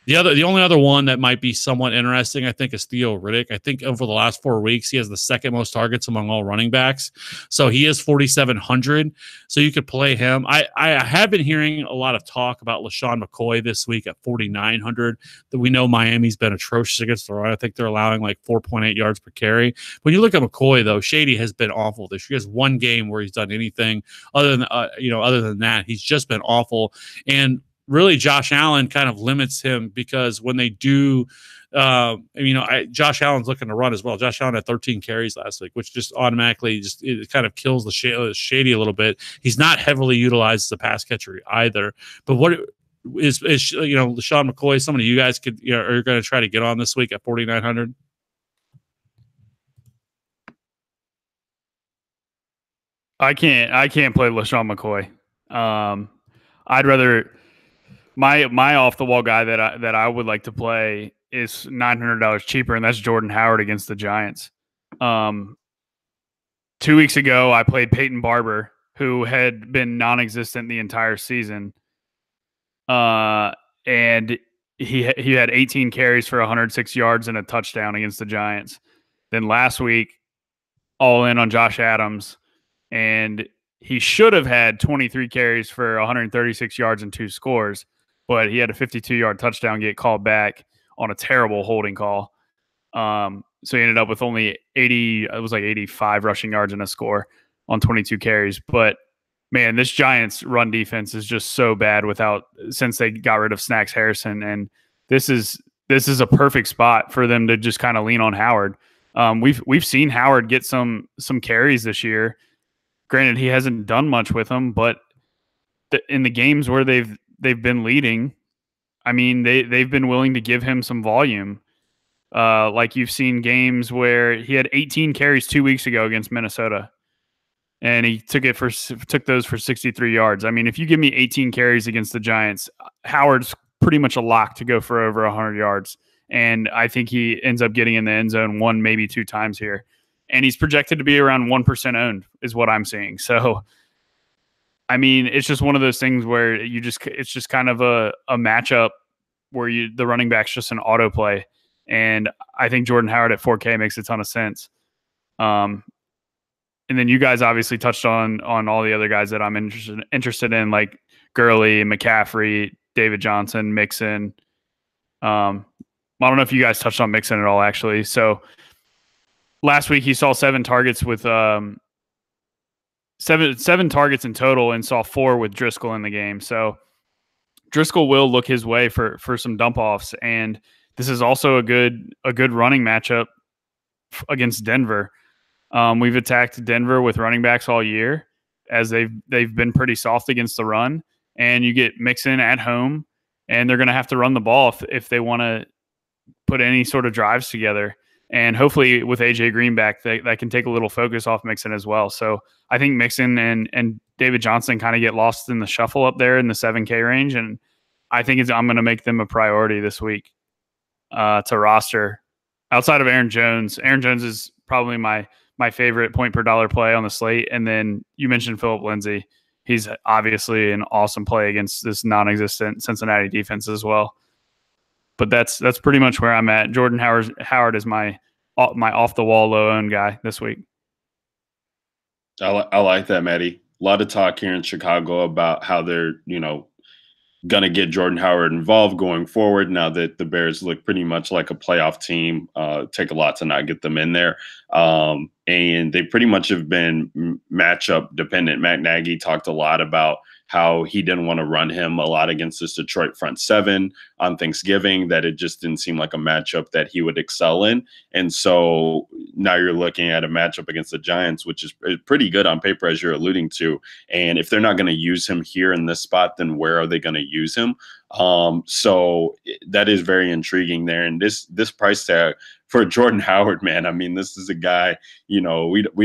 The only other one that might be somewhat interesting, I think, is Theo Riddick. I think over the last 4 weeks, he has the second most targets among all running backs. So he is 4,700. So you could play him. I have been hearing a lot of talk about Lesean McCoy this week at 4,900. That we know Miami's been atrocious against the run. I think they're allowing like 4.8 yards per carry. When you look at McCoy, though, Shady has been awful this year. He has one game where he's done anything other than that. He's just been awful. And really, Josh Allen kind of limits him because when they do, Josh Allen's looking to run as well. Josh Allen had 13 carries last week, which just automatically it kind of kills the Shady a little bit. He's not heavily utilized as a pass catcher either. But what is LeSean McCoy, somebody you guys are going to try to get on this week at 4,900? I can't play LeSean McCoy. I'd rather. My off the wall guy that I would like to play is $900 cheaper, and that's Jordan Howard against the Giants. 2 weeks ago, I played Peyton Barber, who had been non-existent the entire season, and he had 18 carries for 106 yards and a touchdown against the Giants. Then last week, all in on Josh Adams, and he should have had 23 carries for 136 yards and 2 scores. But he had a 52-yard touchdown get called back on a terrible holding call. So he ended up with only 85 rushing yards and a score on 22 carries. But, man, this Giants run defense is just so bad since they got rid of Snacks Harrison. And this is a perfect spot for them to just kind of lean on Howard. We've seen Howard get some carries this year. Granted, he hasn't done much with them, but in the games where they've been leading, I mean, they've been willing to give him some volume. Like you've seen games where he had 18 carries 2 weeks ago against Minnesota, and he took those for 63 yards. I mean, if you give me 18 carries against the Giants, Howard's pretty much a lock to go for over 100 yards. And I think he ends up getting in the end zone 1, maybe 2 times here. And he's projected to be around 1% owned is what I'm seeing. So, I mean, it's just one of those things where it's just kind of a matchup where the running back's just an auto play. And I think Jordan Howard at 4K makes a ton of sense. And then you guys obviously touched on all the other guys that I'm interested in, like Gurley, McCaffrey, David Johnson, Mixon. I don't know if you guys touched on Mixon at all, actually. So last week he saw 7 targets with seven targets in total and saw 4 with Driscoll in the game. So Driscoll will look his way for some dump offs, and this is also a good running matchup against Denver. We've attacked Denver with running backs all year, as they've been pretty soft against the run, and you get Mixon at home, and they're going to have to run the ball if they want to put any sort of drives together. And hopefully with AJ Green back, that can take a little focus off Mixon as well. So I think Mixon and David Johnson kind of get lost in the shuffle up there in the 7K range. And I think I'm going to make them a priority this week to roster. Outside of Aaron Jones. Aaron Jones is probably my favorite point per dollar play on the slate. And then you mentioned Phillip Lindsay. He's obviously an awesome play against this non-existent Cincinnati defense as well. But that's pretty much where I'm at. Jordan Howard is my off the wall low owned guy this week. I like that, Maddie. A lot of talk here in Chicago about how they're going to get Jordan Howard involved going forward now that the Bears look pretty much like a playoff team. Take a lot to not get them in there. And they pretty much have been matchup dependent. Matt Nagy talked a lot about how he didn't want to run him a lot against this Detroit front 7 on Thanksgiving, that it just didn't seem like a matchup that he would excel in. And so now you're looking at a matchup against the Giants, which is pretty good on paper, as you're alluding to. And if they're not going to use him here in this spot, then where are they going to use him? So that is very intriguing there. And this price tag for Jordan Howard, man, I mean, this is a guy, we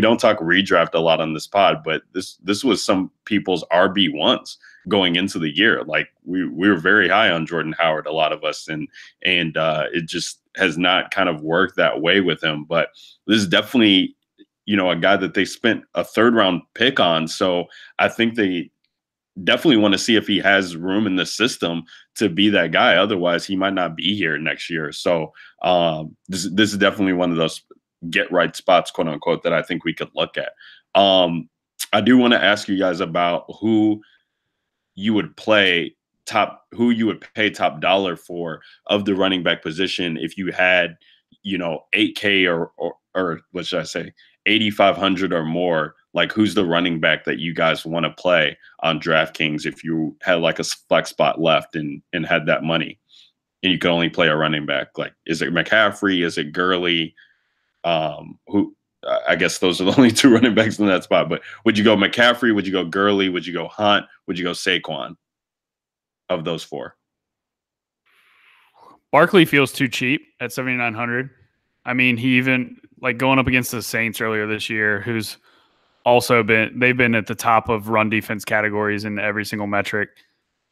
don't talk redraft a lot on this pod, but this was some people's RB1s going into the year. Like we were very high on Jordan Howard, a lot of us, and it just has not kind of worked that way with him. But this is definitely, a guy that they spent a 3rd round pick on. So I think they definitely want to see if he has room in the system to be that guy. Otherwise, he might not be here next year. So this is definitely one of those get right spots, quote unquote, that I think we could look at. I do want to ask you guys about who you would pay top dollar for of the running back position if you had, 8K or what should I say, 8,500 or more. Like, who's the running back that you guys want to play on DraftKings if you had like a flex spot left and had that money and you could only play a running back? Like, is it McCaffrey? Is it Gurley? Who? I guess those are the only two running backs in that spot. But would you go McCaffrey? Would you go Gurley? Would you go Hunt? Would you go Saquon? Of those four, Barkley feels too cheap at 7,900. I mean, he even like going up against the Saints earlier this year, who's also they've been at the top of run defense categories in every single metric.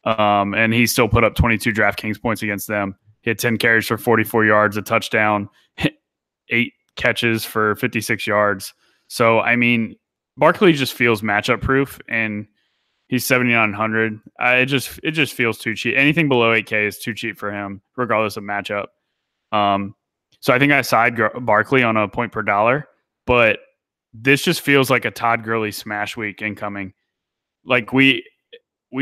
And he still put up 22 DraftKings points against them. He had 10 carries for 44 yards, a touchdown, 8 catches for 56 yards. So, I mean, Barkley just feels matchup proof, and he's 7,900. It just feels too cheap. Anything below 8K is too cheap for him, regardless of matchup. So I think I side Barkley on a point per dollar, but this just feels like a Todd Gurley smash week incoming. Like we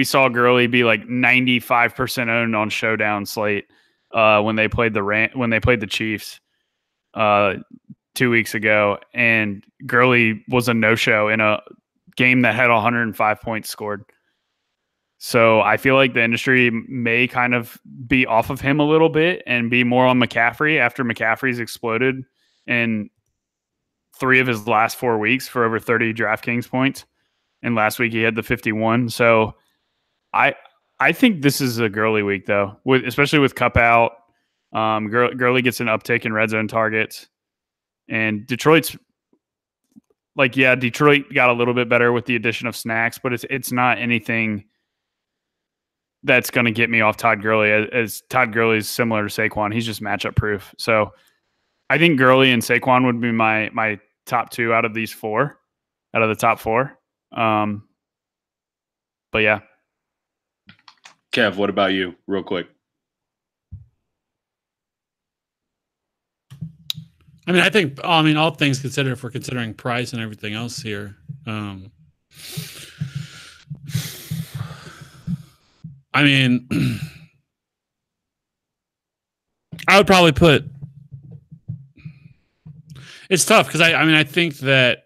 saw Gurley be like 95% owned on Showdown Slate when they played the Chiefs 2 weeks ago, and Gurley was a no-show in a game that had 105 points scored. So I feel like the industry may kind of be off of him a little bit and be more on McCaffrey after McCaffrey's exploded in 3 of his last 4 weeks for over 30 DraftKings points. And last week he had the 51. So I think this is a Gurley week though, especially with Cup out. Gurley gets an uptick in red zone targets, and Detroit got a little bit better with the addition of Snacks, but it's not anything that's going to get me off Todd Gurley, as Todd Gurley is similar to Saquon. He's just matchup proof. So I think Gurley and Saquon would be my top 2 out of the top 4. But yeah. Kev, what about you, real quick? I think all things considered, if we're considering price and everything else here, I would probably put. It's tough because I think that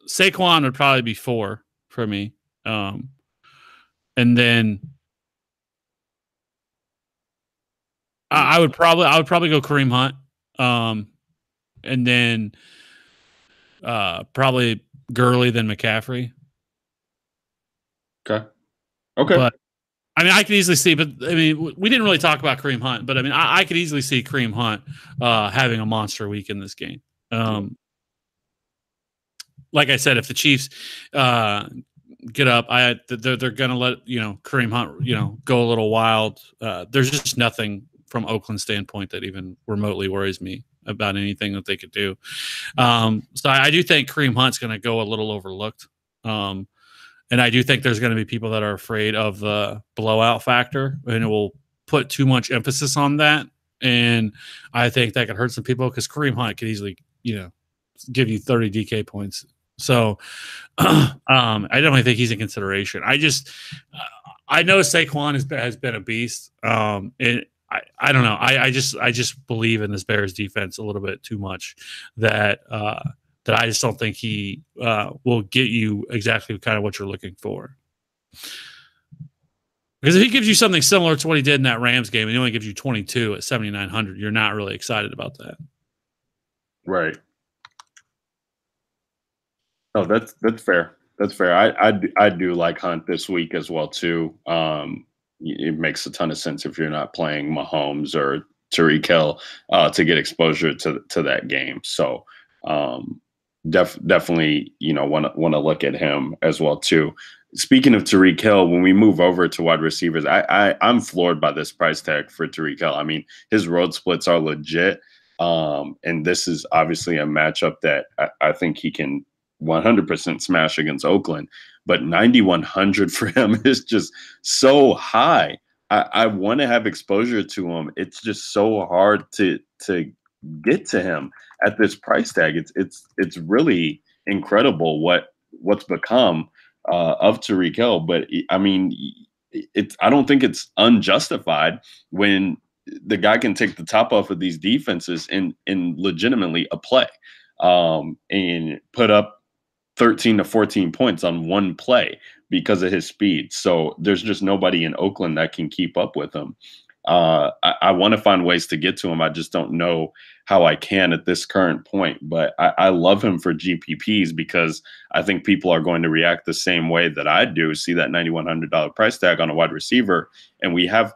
Saquon would probably be 4 for me, and then I would probably go Kareem Hunt, and then probably Gurley, then McCaffrey. Okay. But I could easily see, but we didn't really talk about Kareem Hunt, but I could easily see Kareem Hunt having a monster week in this game. Like I said, if the Chiefs get up, they're going to let Kareem Hunt go a little wild. There's just nothing from Oakland's standpoint that even remotely worries me about anything that they could do. So I do think Kareem Hunt's going to go a little overlooked. And I do think there's going to be people that are afraid of the blowout factor, and it will put too much emphasis on that. And I think that could hurt some people because Kareem Hunt could easily, give you 30 DK points. So I definitely think he's in consideration. I know Saquon has been a beast. And I don't know. I just believe in this Bears defense a little bit too much that I just don't think he will get you exactly kind of what you're looking for. Because if he gives you something similar to what he did in that Rams game, and he only gives you 22 at 7,900, you're not really excited about that. Right. Oh, that's fair. That's fair. I do like Hunt this week as well too. It makes a ton of sense if you're not playing Mahomes or Tyreek Hill to get exposure to that game. So definitely, want to look at him as well too. Speaking of Tyreek Hill, when we move over to wide receivers, I'm floored by this price tag for Tyreek Hill. His road splits are legit. And this is obviously a matchup that I think he can 100% smash against Oakland, but 9,100 for him is just so high. I want to have exposure to him. It's just so hard to get to him at this price tag. It's really incredible what's become of Tyreek Hill. But I mean, I don't think it's unjustified when the guy can take the top off of these defenses in legitimately a play, and put up 13 to 14 points on one play because of his speed. So there's just nobody in Oakland that can keep up with him. I want to find ways to get to him. I just don't know how I can at this current point. But I love him for GPPs because I think people are going to react the same way that I do, see that $9,100 price tag on a wide receiver. And we have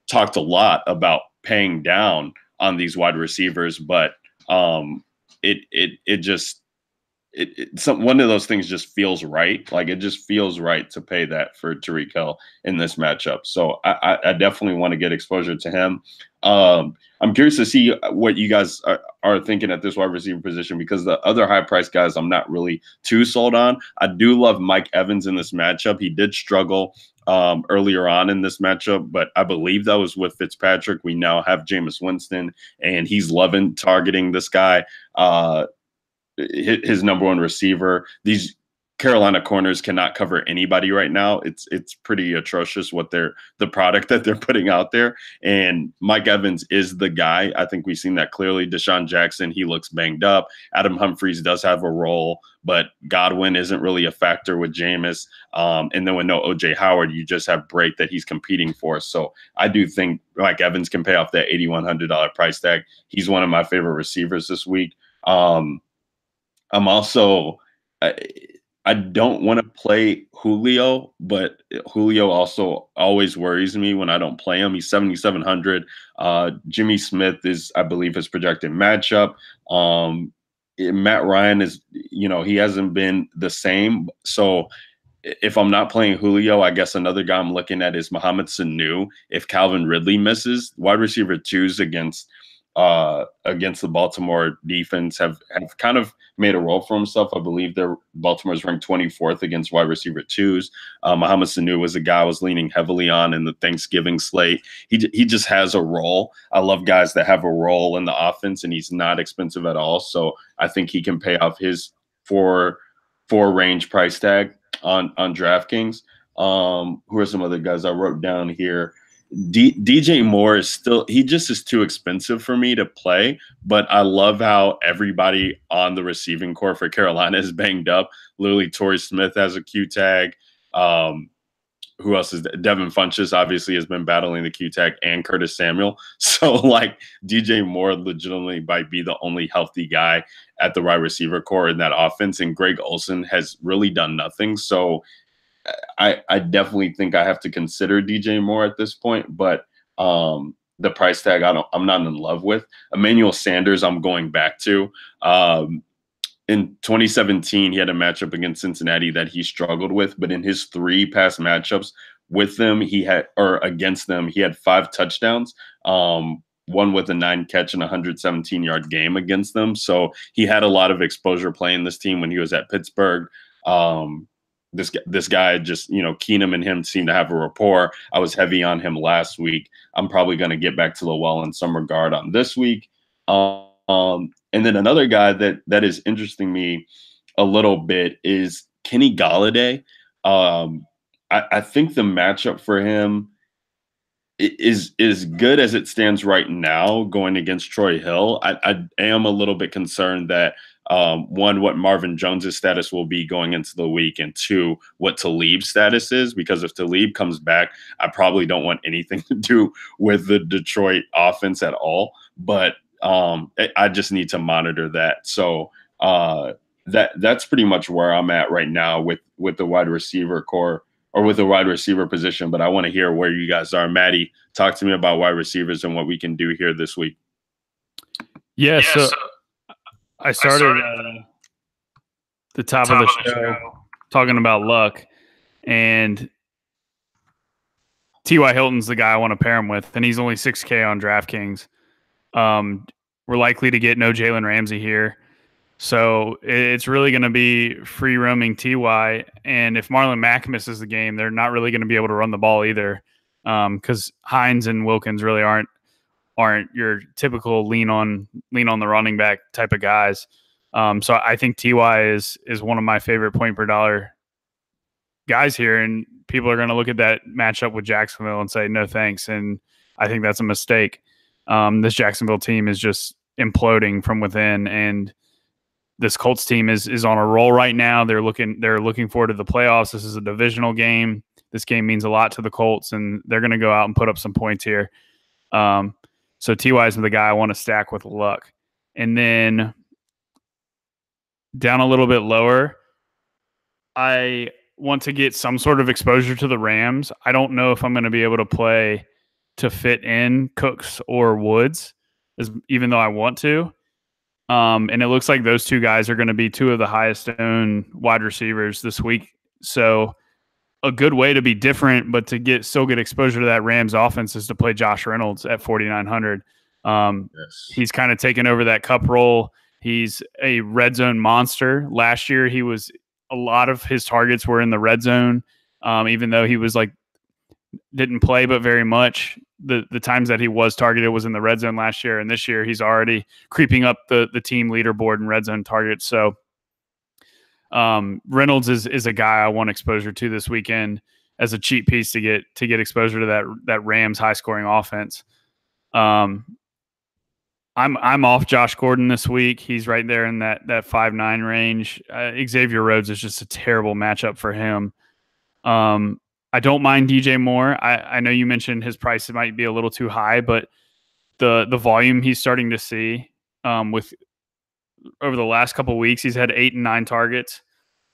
talked a lot about paying down on these wide receivers, but one of those things just feels right. Like, it just feels right to pay that for Tyreek Hill in this matchup. So I definitely want to get exposure to him. I'm curious to see what you guys are thinking at this wide receiver position, because the other high price guys I'm not really too sold on. I do love Mike Evans in this matchup. He did struggle earlier on in this matchup, but I believe that was with Fitzpatrick. We now have Jameis Winston, and he's loving targeting this guy. His number one receiver. These Carolina corners cannot cover anybody right now. It's pretty atrocious the product that they're putting out there. And Mike Evans is the guy. I think we've seen that clearly. Deshaun Jackson, he looks banged up. Adam Humphries does have a role, but Godwin isn't really a factor with Jameis. And then with no OJ Howard, you just have Brake that he's competing for. So I do think Mike Evans can pay off that $8,100 price tag. He's one of my favorite receivers this week. I'm also, I don't want to play Julio, but Julio also always worries me when I don't play him. He's 7,700. Jimmy Smith is, I believe, his projected matchup. Matt Ryan is, he hasn't been the same. So if I'm not playing Julio, I guess another guy I'm looking at is Mohamed Sanu. If Calvin Ridley misses, wide receiver 2s against the Baltimore defense have kind of made a role for himself. I believe Baltimore's ranked 24th against wide receiver 2s. Mohamed Sanu was a guy I was leaning heavily on in the Thanksgiving slate. He just has a role. I love guys that have a role in the offense, and he's not expensive at all. So I think he can pay off his four range price tag on DraftKings. Who are some other guys I wrote down here? DJ Moore he just is too expensive for me to play, but I love how everybody on the receiving core for Carolina is banged up. Literally, Torrey Smith has a Q tag. Who else is Devin Funchess obviously has been battling the Q tag, and Curtis Samuel. So like DJ Moore legitimately might be the only healthy guy at the wide receiver core in that offense. And Greg Olsen has really done nothing. So I definitely think I have to consider DJ Moore at this point, but the price tag I'm not in love with. Emmanuel Sanders I'm going back to. In 2017, he had a matchup against Cincinnati that he struggled with, but in his 3 past matchups with them, against them, he had 5 touchdowns. One with a 9-catch and 117-yard game against them. So he had a lot of exposure playing this team when he was at Pittsburgh. This guy just, Keenum and him seem to have a rapport. I was heavy on him last week. I'm probably going to get back to the well in some regard on this week. And then another guy that is interesting me a little bit is Kenny Galladay. I think the matchup for him is good as it stands right now going against Troy Hill. I am a little bit concerned that one, what Marvin Jones's status will be going into the week, and 2, what Talib's status is, because if Talib comes back, I probably don't want anything to do with the Detroit offense at all. But I just need to monitor that. So that's pretty much where I'm at right now with the wide receiver core, or with the wide receiver position. But I want to hear where you guys are. Maddie, talk to me about wide receivers and what we can do here this week. Yeah, so I started the top of the show talking about luck, and T.Y. Hilton's the guy I want to pair him with, and he's only $6K on DraftKings. We're likely to get no Jalen Ramsey here, So it's really going to be free roaming Ty. And if Marlon Mack misses the game, they're not really going to be able to run the ball either, because Hines and Wilkins really aren't your typical lean on the running back type of guys. So I think Ty is one of my favorite point per dollar guys here, and people are going to look at that matchup with Jacksonville and say no thanks, and I think that's a mistake. This Jacksonville team is just imploding from within, and this Colts team is on a roll right now. They're looking forward to the playoffs. This is a divisional game. This game means a lot to the Colts, and they're going to go out and put up some points here. So Ty is the guy I want to stack with luck. And then down a little bit lower, I want to get some sort of exposure to the Rams. I don't know if I'm going to be able to play to fit in Cooks or Woods, even though I want to. And it looks like those two guys are going to be two of the highest owned wide receivers this week. So a good way to be different, but to still get exposure to that Rams offense is to play Josh Reynolds at 4,900. Yes. He's kind of taken over that Cup role. He's a red zone monster. Last year, a lot of his targets were in the red zone, even though he was didn't play but very much. The times that he was targeted was in the red zone last year, and this year he's already creeping up the team leaderboard in red zone targets. So Reynolds is a guy I want exposure to this weekend as a cheap piece to get exposure to that Rams high scoring offense. I'm off Josh Gordon this week. He's right there in that 5.9 range. Xavier Rhodes is just a terrible matchup for him. I don't mind DJ Moore. I know you mentioned his price might be a little too high, but the volume he's starting to see with over the last couple of weeks, he's had 8 and 9 targets,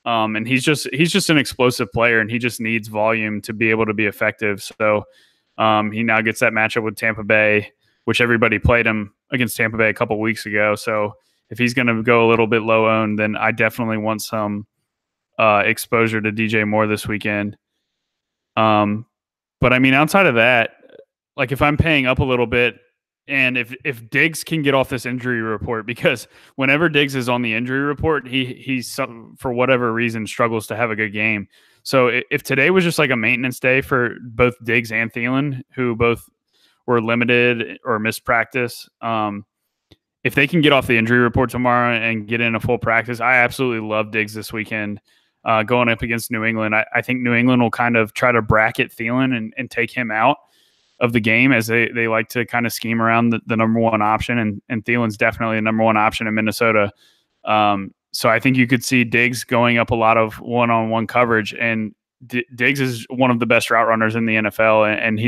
and he's just an explosive player, and he just needs volume to be able to be effective. So he now gets that matchup with Tampa Bay, which everybody played him against Tampa Bay a couple of weeks ago. So if he's going to go a little bit low owned, then I definitely want some exposure to DJ Moore this weekend. But I mean, outside of that, if I'm paying up a little bit, and if Diggs can get off this injury report, because whenever Diggs is on the injury report, he's for whatever reason struggles to have a good game. So if today was just a maintenance day for both Diggs and Thielen, who both were limited or missed practice, if they can get off the injury report tomorrow and get in a full practice, I absolutely love Diggs this weekend. Going up against New England, I think New England will kind of try to bracket Thielen and take him out of the game, as they like to kind of scheme around the number one option, and Thielen's definitely the number one option in Minnesota. So I think you could see Diggs going up a lot of one-on-one coverage, and Diggs is one of the best route runners in the NFL, and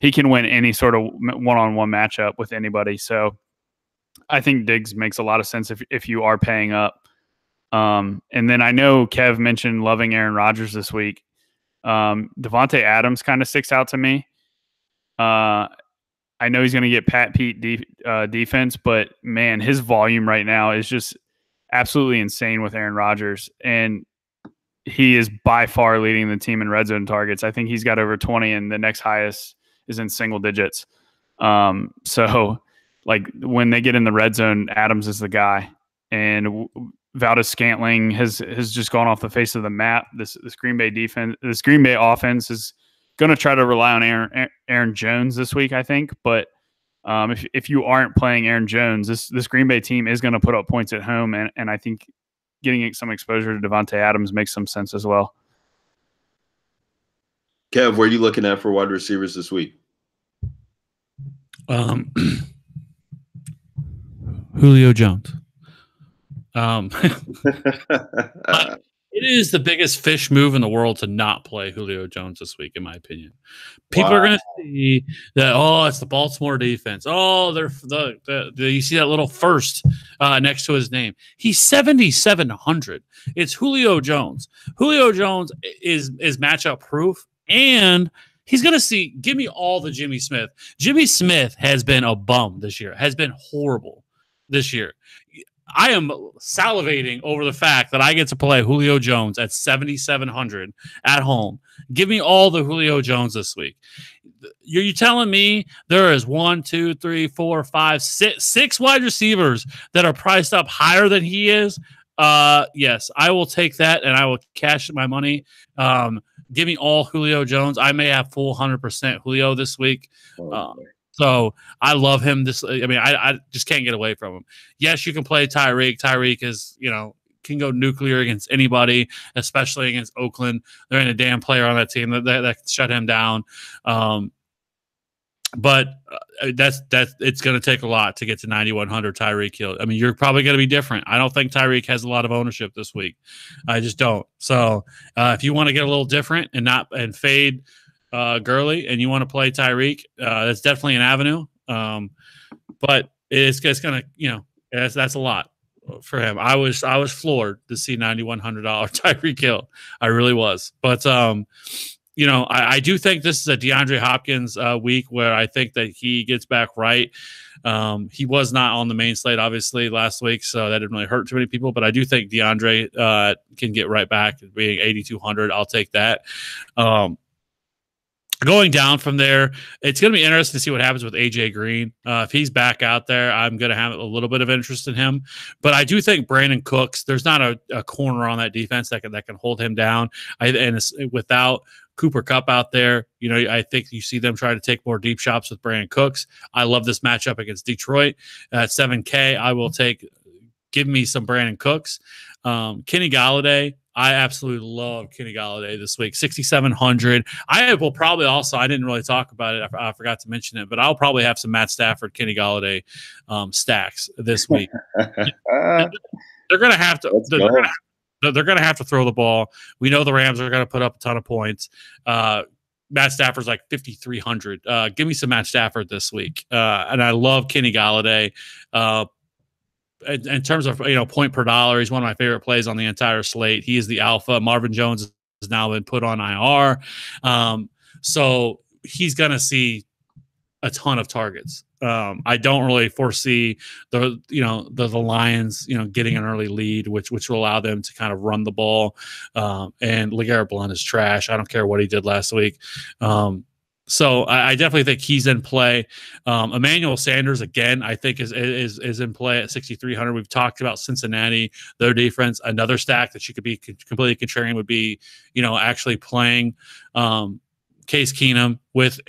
he can win any sort of one-on-one matchup with anybody. So I think Diggs makes a lot of sense if you are paying up. And then I know Kev mentioned loving Aaron Rodgers this week. Devontae Adams kind of sticks out to me. I know he's going to get Pat Pete defense, but man, his volume right now is just absolutely insane with Aaron Rodgers. And he is by far leading the team in red zone targets. I think he's got over 20, and the next highest is in single digits. So when they get in the red zone, Adams is the guy. And Valdez-Scantling has just gone off the face of the map. This Green Bay defense, this Green Bay offense is going to try to rely on Aaron Jones this week, I think. But if you aren't playing Aaron Jones, this Green Bay team is going to put up points at home, and I think getting some exposure to Devontae Adams makes some sense as well. Kev, where are you looking at for wide receivers this week? Julio Jones. It is the biggest fish move in the world to not play Julio Jones this week, in my opinion. People are going to see that, it's the Baltimore defense. They're you see that little first next to his name. He's 7,700. It's Julio Jones. Julio Jones is matchup proof, and he's going to see. Give me all the Jimmy Smith. Jimmy Smith has been a bum this year. Has been horrible this year. I am salivating over the fact that I get to play Julio Jones at 7,700 at home. Give me all the Julio Jones this week. You're telling me there is 1, 2, 3, 4, 5, 6 wide receivers that are priced up higher than he is? Yes, I will take that, and I will cash my money. Give me all Julio Jones. I may have full 100% Julio this week. So I love him. I just can't get away from him. Yes, you can play Tyreek. Tyreek is, can go nuclear against anybody, especially against Oakland. There ain't a damn player on that team that can shut him down. But it's going to take a lot to get to 9,100 Tyreek Hill. I mean, you're probably going to be different. I don't think Tyreek has a lot of ownership this week. I just don't. So if you want to get a little different and fade Gurley and you want to play Tyreek, that's definitely an avenue. But it's going to, that's a lot for him. I was floored to see $9,100 Tyreek Hill. I really was. But I do think this is a DeAndre Hopkins week where I think that he gets back right. He was not on the main slate, obviously, last week, so that didn't really hurt too many people. But I do think DeAndre can get right back being 8,200. I'll take that. Going down from there, it's going to be interesting to see what happens with AJ Green. If he's back out there, I'm going to have a little bit of interest in him. But I do think Brandon Cooks, there's not a corner on that defense that can hold him down. Without Cooper Kupp out there, I think you see them try to take more deep shots with Brandon Cooks. I love this matchup against Detroit. At 7K, I will give me some Brandon Cooks. Kenny Galladay, I absolutely love Kenny Galladay this week. 6,700. I will probably also, I didn't really talk about it. I forgot to mention it, but I'll probably have some Matt Stafford, Kenny Galladay stacks this week. They're going to have to. They're going to have to throw the ball. We know the Rams are going to put up a ton of points. Matt Stafford's like 5,300. Give me some Matt Stafford this week. And I love Kenny Galladay. In terms of point per dollar, he's one of my favorite plays on the entire slate. He is the alpha. Marvin Jones has now been put on IR, so he's going to see a ton of targets. I don't really foresee the Lions getting an early lead, which will allow them to kind of run the ball. And LeGarrette Blount is trash. I don't care what he did last week. So I definitely think he's in play. Emmanuel Sanders, again, I think is in play at 6,300. We've talked about Cincinnati, their defense. Another stack that you could be completely contrarian would be, actually playing Case Keenum with,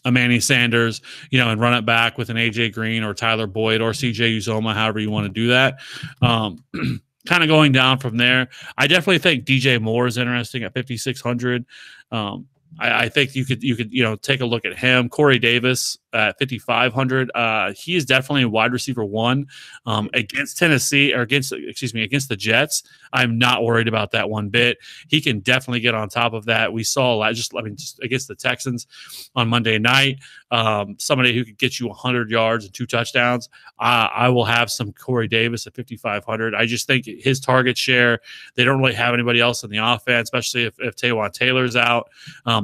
Emmanuel Sanders, and run it back with an AJ Green or Tyler Boyd or CJ Uzomah, however you want to do that. Kind of going down from there, I definitely think DJ Moore is interesting at 5,600. I think you could take a look at him. Corey Davis at 5,500. He is definitely a wide receiver one against Tennessee or against the Jets. I'm not worried about that one bit. He can definitely get on top of that. We saw just against the Texans on Monday night. Somebody who could get you 100 yards and 2 touchdowns. I will have some Corey Davis at 5,500. I just think his target share, they don't really have anybody else in the offense, especially if Taywan Taylor's out.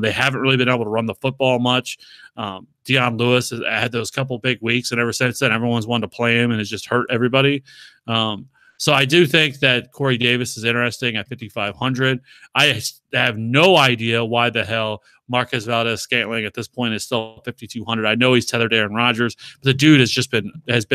They haven't really been able to run the football much. Deion Lewis has had those couple big weeks, and ever since then, everyone's wanted to play him, and it's just hurt everybody. So I do think that Corey Davis is interesting at 5,500. I have no idea why the hell Marquez Valdes-Scantling at this point is still 5,200. I know he's tethered to Aaron Rodgers, but the dude has been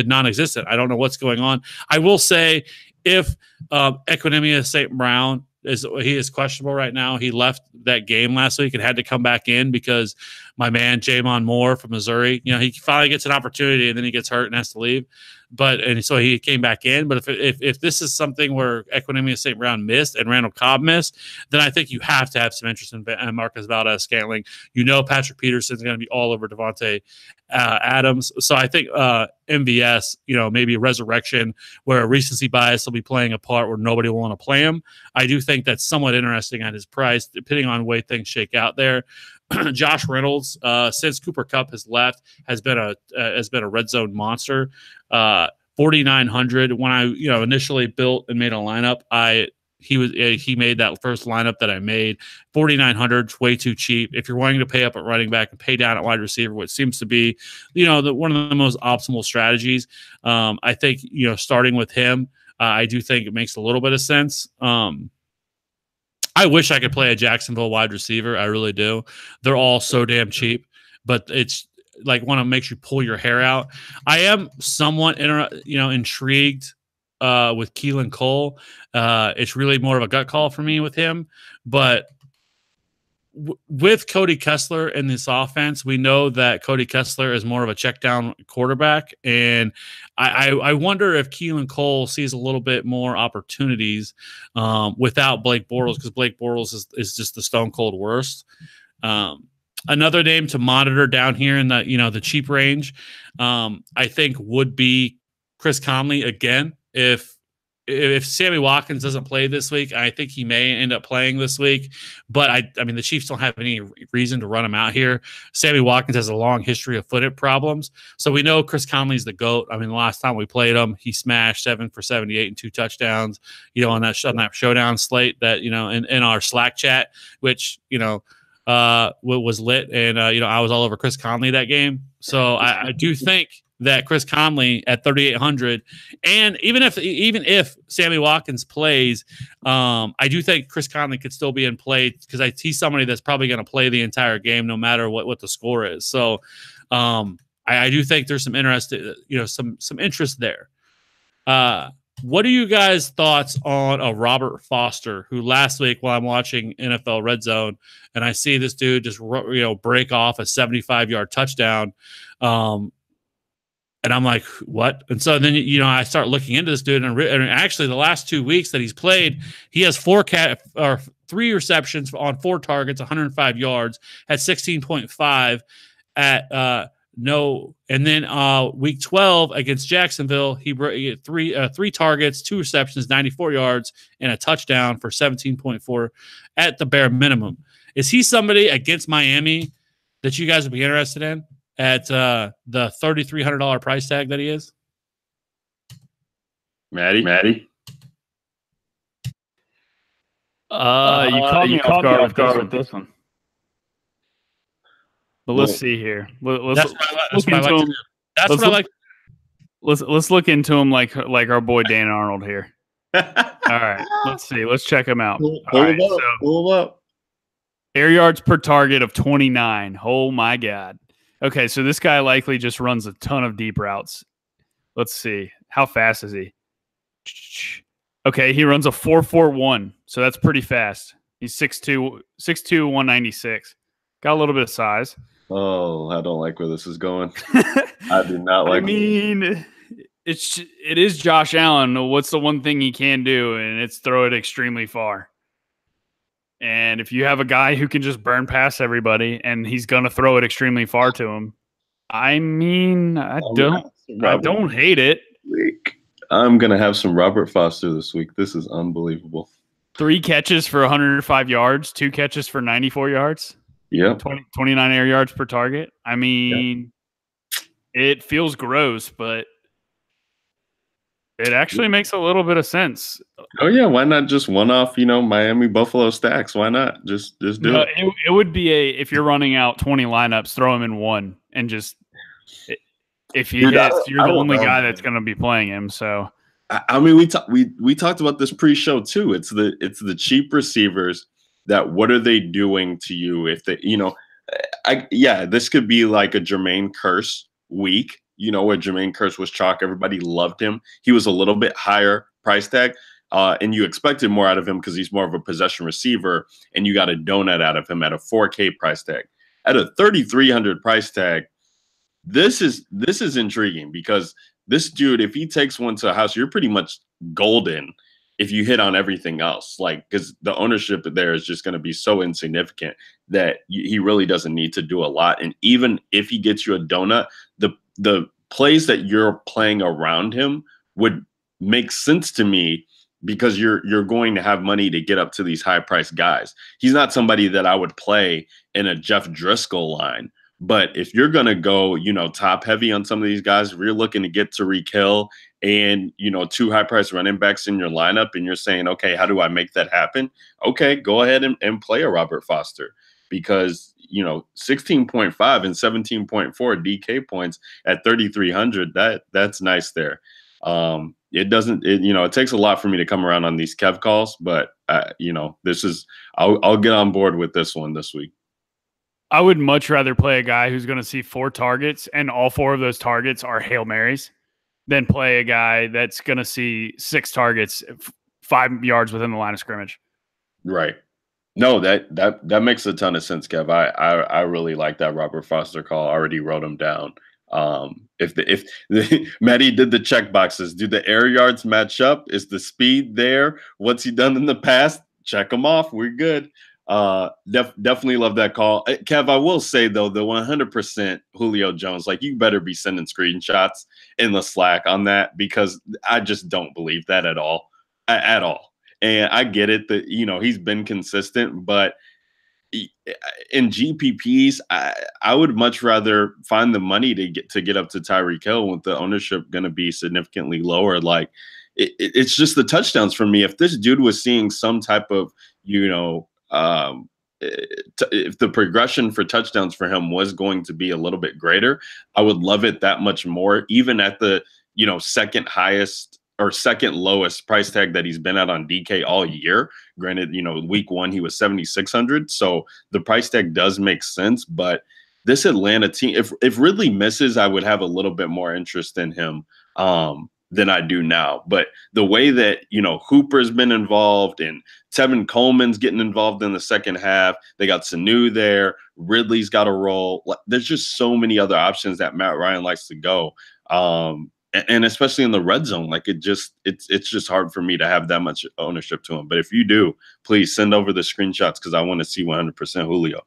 non-existent. I don't know what's going on. I will say if Equanimeous St. Brown is questionable right now. He left that game last week and had to come back in because my man Jamon Moore from Missouri, he finally gets an opportunity and then he gets hurt and has to leave. And so he came back in. But if this is something where Equanimeous St. Brown missed and Randall Cobb missed, then I think you have to have some interest in Marquez Valdes-Scantling. Patrick Peterson's going to be all over Devontae Adams. So I think MVS, maybe a resurrection where a recency bias will be playing a part where nobody will want to play him. I do think that's somewhat interesting at his price, depending on the way things shake out there. Josh Reynolds, since Cooper Kupp has left, has been a red zone monster. 4,900. When I initially built and made a lineup, he made that first lineup that I made. 4,900, way too cheap. If you're wanting to pay up at running back and pay down at wide receiver, which seems to be one of the most optimal strategies, I think starting with him, I do think it makes a little bit of sense. I wish I could play a Jacksonville wide receiver. I really do. They're all so damn cheap, but it's like one of them makes you pull your hair out. I am somewhat, intrigued with Keelan Cole. It's really more of a gut call for me with him, but with Cody Kessler in this offense, we know that Cody Kessler is more of a check down quarterback. And I wonder if Keelan Cole sees a little bit more opportunities without Blake Bortles, because Blake Bortles is just the stone cold worst. Another name to monitor down here in the cheap range, I think would be Chris Conley again. If Sammy Watkins doesn't play this week, I think he may end up playing this week. But I mean, the Chiefs don't have any reason to run him out here. Sammy Watkins has a long history of foot problems, so we know Chris Conley's the GOAT. I mean, the last time we played him, he smashed 7 for 78 and 2 touchdowns. On that showdown slate that in our Slack chat, which was lit, and I was all over Chris Conley that game. So I do think that Chris Conley at 3,800, and even if Sammy Watkins plays, I do think Chris Conley could still be in play, because he's somebody that's probably going to play the entire game no matter what the score is. So I do think there's some interest, some interest there. What are you guys' thoughts on a Robert Foster, who last week while I'm watching NFL Red Zone and I see this dude just break off a 75-yard touchdown, and I'm like, what? And so then, I start looking into this dude, and actually the last 2 weeks that he's played, he has 3 receptions on 4 targets, 105 yards, had 16.5 at no. And then week 12 against Jacksonville, he had 3 targets, 2 receptions, 94 yards, and a touchdown for 17.4 at the bare minimum. Is he somebody against Miami that you guys would be interested in at the $3,300 price tag that he is? Maddie? You caught me off guard with this one. But let's see here. Let's look into him like our boy Dan Arnold here. All right, let's see. Let's check him out. Pull up. Air yards per target of 29. Oh my God. Okay, so this guy likely just runs a ton of deep routes. Let's see. How fast is he? Okay, he runs a 4.41, so that's pretty fast. He's 6'2", 196. Got a little bit of size. Oh, I don't like where this is going. I do not like. I mean, it is Josh Allen. What's the one thing he can do? And it's throw it extremely far. And if you have a guy who can just burn past everybody, and he's gonna throw it extremely far to him, I mean, I don't hate it. I'm gonna have some Robert Foster this week. This is unbelievable. 3 catches for 105 yards, 2 catches for 94 yards. Yeah, 29 air yards per target. I mean, It feels gross, but it actually makes a little bit of sense. Oh yeah, why not just one off, Miami Buffalo stacks? Why not just do it? It would be if you're running out 20 lineups, throw him in one, and just if he hits, you're the only guy that's going to be playing him. So I mean, we talked about this pre-show too. It's the cheap receivers that what are they doing to you if they this could be like a Jermaine Kearse week. Where Jermaine Kearse was chalk. Everybody loved him. He was a little bit higher price tag, and you expected more out of him because he's more of a possession receiver, and you got a donut out of him at a 4K price tag. At a 3,300 price tag, this is intriguing because this dude, if he takes one to a house, you're pretty much golden if you hit on everything else. Because the ownership there is just going to be so insignificant that he really doesn't need to do a lot. And even if he gets you a donut, the plays that you're playing around him would make sense to me because you're going to have money to get up to these high priced guys. He's not somebody that I would play in a Jeff Driscoll line. But if you're going to go, top heavy on some of these guys, if you're looking to get Tyreek Hill and, 2 high priced running backs in your lineup and you're saying, okay, how do I make that happen? Okay, go ahead and play a Robert Foster because 16.5 and 17.4 DK points at 3,300. That's nice there. It takes a lot for me to come around on these Kev calls, but this is I'll get on board with this one this week. I would much rather play a guy who's going to see 4 targets and all 4 of those targets are Hail Marys than play a guy that's going to see 6 targets 5 yards within the line of scrimmage. Right. No, that makes a ton of sense, Kev. I really like that Robert Foster call. I already wrote him down. If Matty did the check boxes, do the air yards match up? Is the speed there? What's he done in the past? Check them off. We're good. Definitely love that call. Kev, I will say though, the 100% Julio Jones, like you better be sending screenshots in the Slack on that because I just don't believe that at all. At all. And I get it that, he's been consistent, but in GPPs, I would much rather find the money to get up to Tyreek Hill with the ownership going to be significantly lower. Like it's just the touchdowns for me. If this dude was seeing some type of, if the progression for touchdowns for him was going to be a little bit greater, I would love it that much more, even at the, second highest or second lowest price tag that he's been at on DK all year. Granted, week 1, he was 7,600. So the price tag does make sense, but this Atlanta team, if Ridley misses, I would have a little bit more interest in him than I do now. But the way that, Hooper's been involved and Tevin Coleman's getting involved in the second half, they got Sanu there, Ridley's got a role. There's just so many other options that Matt Ryan likes to go. And especially in the red zone, like it's just hard for me to have that much ownership to him. But if you do, please send over the screenshots because I want to see 100% Julio.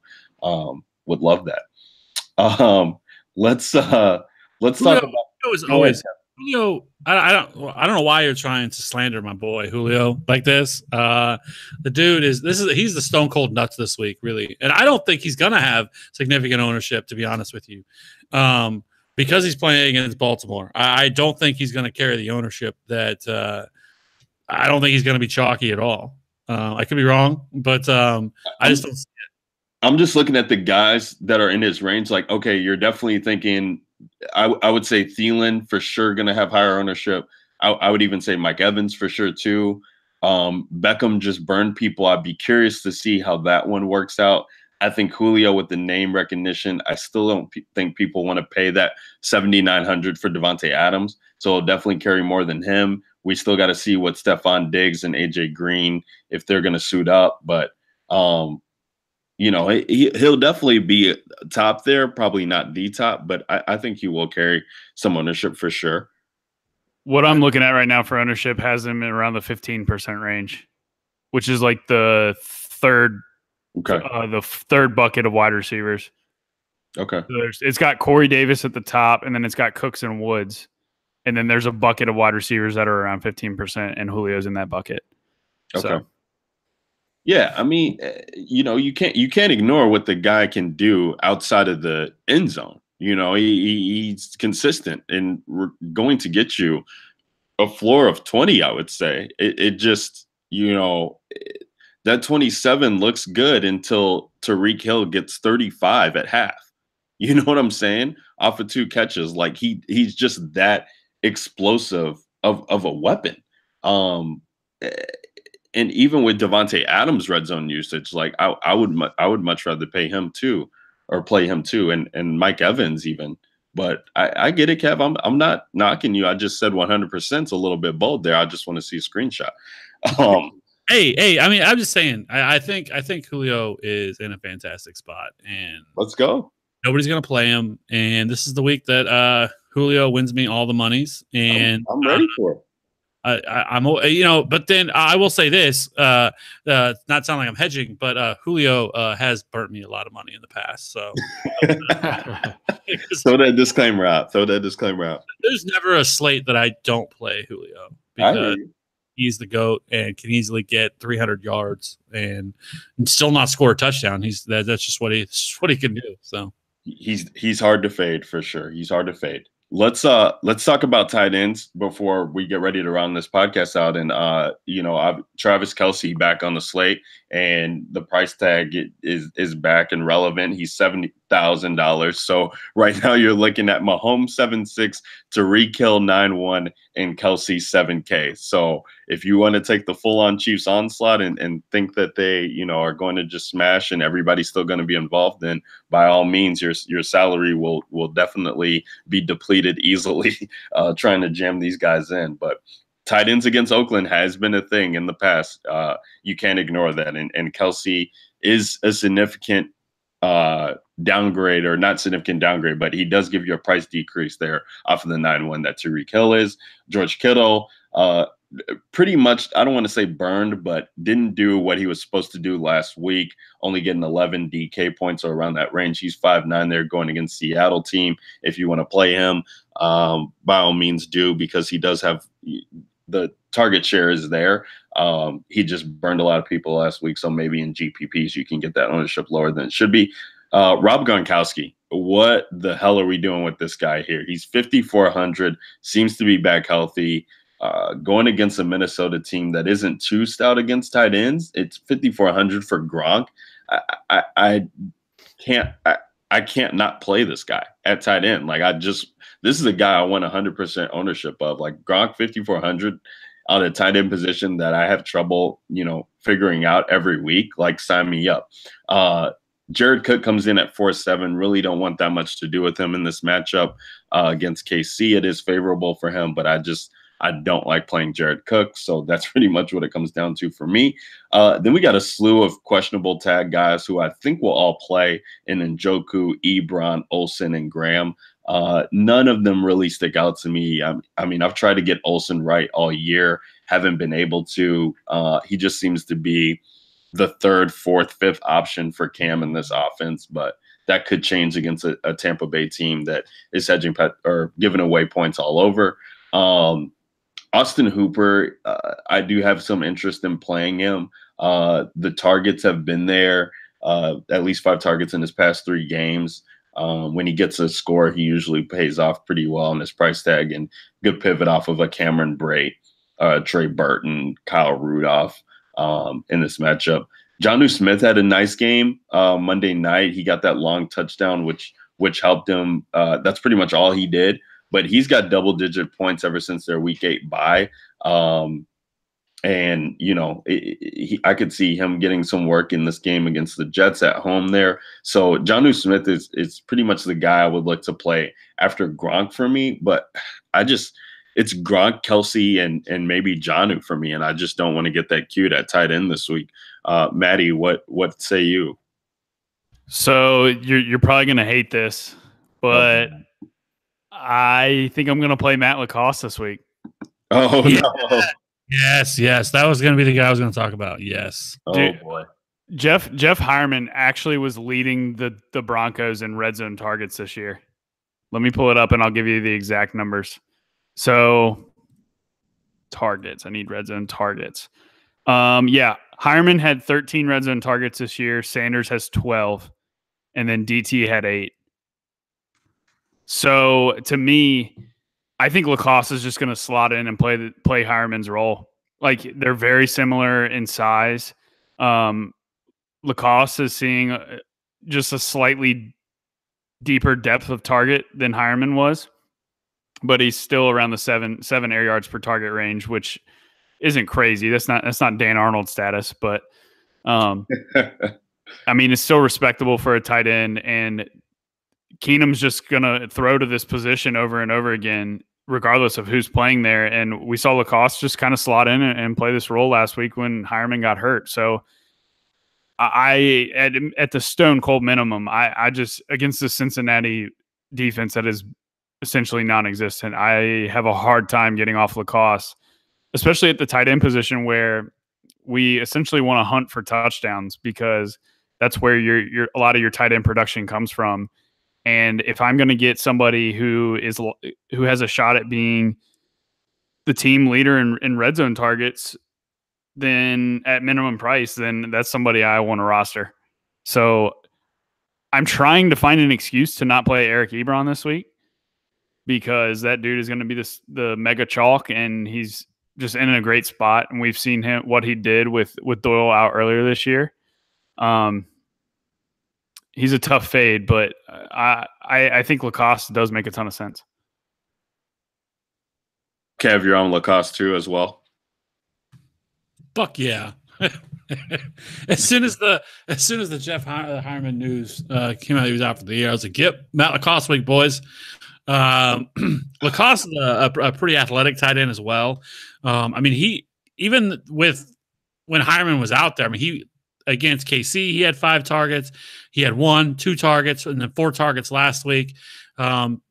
Would love that. Let's talk about. It was always Julio. I don't know why you're trying to slander my boy Julio like this. The dude he's the stone cold nuts this week, really, and I don't think he's gonna have significant ownership, to be honest with you. Because he's playing against Baltimore. I don't think he's going to carry the ownership that I don't think he's going to be chalky at all. I could be wrong, but I just don't see it. I'm just looking at the guys that are in his range. Like, okay, you're definitely thinking, I would say Thielen for sure going to have higher ownership. I would even say Mike Evans for sure too. Beckham just burned people. I'd be curious to see how that one works out. I think Julio with the name recognition, I still don't think people want to pay that $7,900 for Devontae Adams. So he'll definitely carry more than him. We still got to see what Stephon Diggs and AJ Green, if they're going to suit up. But, he'll definitely be top there, probably not the top, but I think he will carry some ownership for sure. What I'm looking at right now for ownership has him around the 15% range, which is like the third. Okay. The third bucket of wide receivers. Okay. So it's got Corey Davis at the top, and then it's got Cooks and Woods. And then there's a bucket of wide receivers that are around 15%, and Julio's in that bucket. Okay. So. Yeah, I mean, you can't ignore what the guy can do outside of the end zone. He's consistent and going to get you a floor of 20, I would say. It just, that 27 looks good until Tyreek Hill gets 35 at half. You know what I'm saying? Off of 2 catches. Like he's just that explosive of a weapon. And even with Devontae Adams' red zone usage, like I would much rather pay him too, or play him too, and Mike Evans even. But I get it, Kev. I'm not knocking you. I just said 100% is a little bit bold there. I just want to see a screenshot. Hey! I mean, I'm just saying. I think Julio is in a fantastic spot, and let's go. Nobody's gonna play him, and this is the week that Julio wins me all the monies, and I'm ready for it. I'm but then I will say this, not sound like I'm hedging, but Julio has burnt me a lot of money in the past. So throw that disclaimer out. There's never a slate that I don't play Julio because he's the GOAT and can easily get 300 yards and still not score a touchdown. That's just what he can do. So he's hard to fade for sure. He's hard to fade. Let's talk about tight ends before we get ready to round this podcast out. And I've Travis Kelce back on the slate, and the price tag is back and relevant. He's $70,000. So right now you're looking at Mahomes 7.6, Tyreek Hill 9.1, and Kelsey 7K. So if you want to take the full-on Chiefs onslaught and think that they, are going to just smash and everybody's still going to be involved, then by all means, your salary will definitely be depleted easily trying to jam these guys in. But tight ends against Oakland has been a thing in the past. You can't ignore that. And Kelsey is a significant downgrade, or not significant downgrade, but he does give you a price decrease there off of the 9.1 that Tyreek Hill is. George Kittle, pretty much, I don't want to say burned, but didn't do what he was supposed to do last week, only getting 11 DK points or around that range. He's 5'9" there going against Seattle team. If you want to play him, by all means do, because he does have the target share is there. He just burned a lot of people last week, so maybe in GPPs you can get that ownership lower than it should be. Rob Gronkowski, what the hell are we doing with this guy here? He's 5,400, seems to be back healthy. Going against a Minnesota team that isn't too stout against tight ends, it's 5,400 for Gronk. I can't not play this guy at tight end. This is a guy I want 100% ownership of. Like Gronk 5,400 on a tight end position that I have trouble, figuring out every week. Like, sign me up. Jared Cook comes in at 4.7. Really don't want that much to do with him in this matchup against KC. It is favorable for him, but I don't like playing Jared Cook, so that's pretty much what it comes down to for me. Then we got a slew of questionable tag guys who I think will all play in Njoku, Ebron, Olsen, and Graham. None of them really stick out to me. I mean, I've tried to get Olsen right all year, haven't been able to. He just seems to be the third, fourth, fifth option for Cam in this offense, but that could change against a Tampa Bay team that is hedging or giving away points all over. Austin Hooper, I do have some interest in playing him. The targets have been there, at least 5 targets in his past 3 games. When he gets a score, he usually pays off pretty well on his price tag, and good pivot off of a Cameron Brate, Trey Burton, Kyle Rudolph in this matchup. Jonnu Smith had a nice game Monday night. He got that long touchdown, which helped him. That's pretty much all he did. But he's got double-digit points ever since their Week 8 bye. And, I could see him getting some work in this game against the Jets at home there. So Jonnu Smith is pretty much the guy I would look to play after Gronk for me. But it's Gronk, Kelsey, and maybe Jonnu for me. And I just don't want to get that cute at tight end this week. Maddie, what say you? So you're probably going to hate this, but I think I'm going to play Matt Lacoste this week. Oh, yeah. no. Yes. That was going to be the guy I was going to talk about. Yes. Oh, boy. Jeff Heuerman actually was leading the Broncos in red zone targets this year. Let me pull it up and I'll give you the exact numbers. So, targets. I need red zone targets. Heuerman had 13 red zone targets this year. Sanders has 12. And then DT had 8. So, to me, I think Lacoste is just going to slot in and play Heuerman's role. Like, they're very similar in size. Lacoste is seeing just a slightly deeper depth of target than Heuerman was, but he's still around the seven air yards per target range, which isn't crazy. That's not Dan Arnold status, but I mean, it's still respectable for a tight end, and Keenum's just going to throw to this position over and over again, regardless of who's playing there. And we saw Lacoste just kind of slot in and play this role last week when Heuerman got hurt. So at the stone cold minimum, I just, against the Cincinnati defense that is essentially non-existent, I have a hard time getting off Lacoste, especially at the tight end position where we essentially want to hunt for touchdowns, because that's where your a lot of your tight end production comes from. And if I'm going to get somebody who has a shot at being the team leader in red zone targets, then at minimum price, then that's somebody I want to roster. So I'm trying to find an excuse to not play Eric Ebron this week, because that dude is going to be the mega chalk, and he's just in a great spot, and we've seen what he did with Doyle out earlier this year. He's a tough fade, but I think Lacoste does make a ton of sense. Kev, you're on Lacoste too as well. Fuck yeah! as soon as the Jeff Heuerman news came out, he was out for the year. I was like, "Yep, Matt Lacoste week, boys." Lacoste is a pretty athletic tight end as well. I mean, he even with when Heuerman was out there, I mean, he against KC, he had 5 targets. He had 2 targets, and then 4 targets last week. And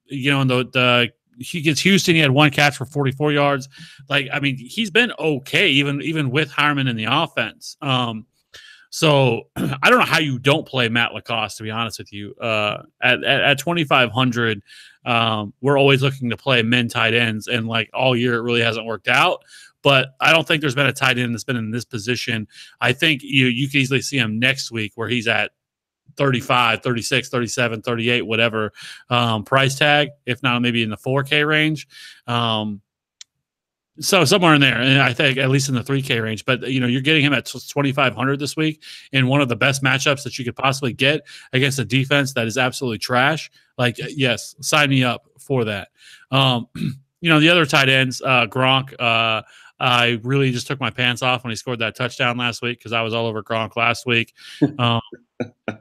he against Houston, he had 1 catch for 44 yards. Like, I mean, he's been okay, even with Heuerman in the offense. So I don't know how you don't play Matt Lacoste, to be honest with you. At 2,500, we're always looking to play men tight ends, and like all year, it really hasn't worked out. But I don't think there's been a tight end that's been in this position. I think you could easily see him next week where he's at 35, 36, 37, 38, whatever price tag, if not maybe in the 4K range. So somewhere in there, and I think at least in the 3K range. But, you're getting him at 2,500 this week in one of the best matchups that you could possibly get against a defense that is absolutely trash. Like, yes, sign me up for that. The other tight ends, Gronk, I really just took my pants off when he scored that touchdown last week because I was all over Gronk last week. So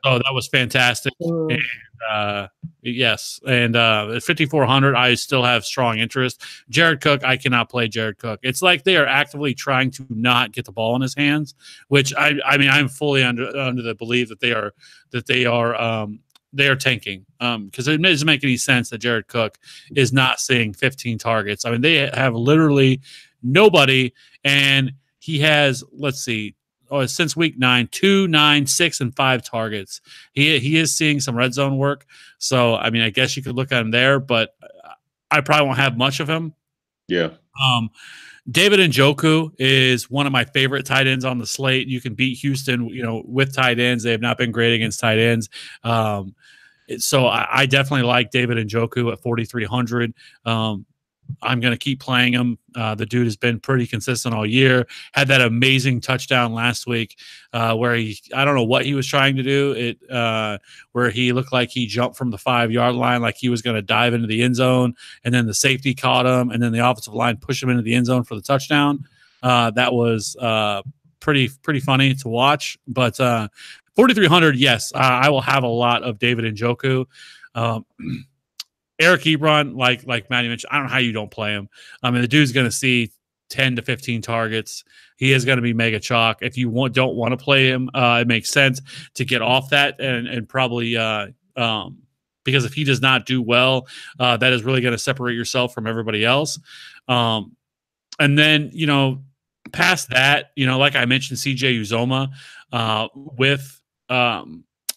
that was fantastic. And, yes. And at 5,400, I still have strong interest. Jared Cook, I cannot play Jared Cook. It's like they are actively trying to not get the ball in his hands, which I mean, I'm fully under the belief that they are tanking because it doesn't make any sense that Jared Cook is not seeing 15 targets. I mean, they have literally nobody, and he has, let's see, since week 9, 2, 9, 6, and 5 targets. He is seeing some red zone work. So, I mean, I guess you could look at him there, but I probably won't have much of him. Yeah. David Njoku is one of my favorite tight ends on the slate. You can beat Houston, with tight ends. They have not been great against tight ends. So I definitely like David Njoku at 4,300. I'm going to keep playing him. The dude has been pretty consistent all year. Had that amazing touchdown last week where I don't know what he was trying to do. Where he looked like he jumped from the 5-yard line, like he was going to dive into the end zone, and then the safety caught him, and then the offensive line pushed him into the end zone for the touchdown. That was pretty funny to watch. But 4,300, yes, I will have a lot of David Njoku. Eric Ebron, like Matty mentioned, I don't know how you don't play him. I mean, the dude's going to see 10 to 15 targets. He is going to be mega chalk. If you don't want to play him, it makes sense to get off that and probably because if he does not do well, that is really going to separate yourself from everybody else. And then, past that, like I mentioned, CJ Uzoma with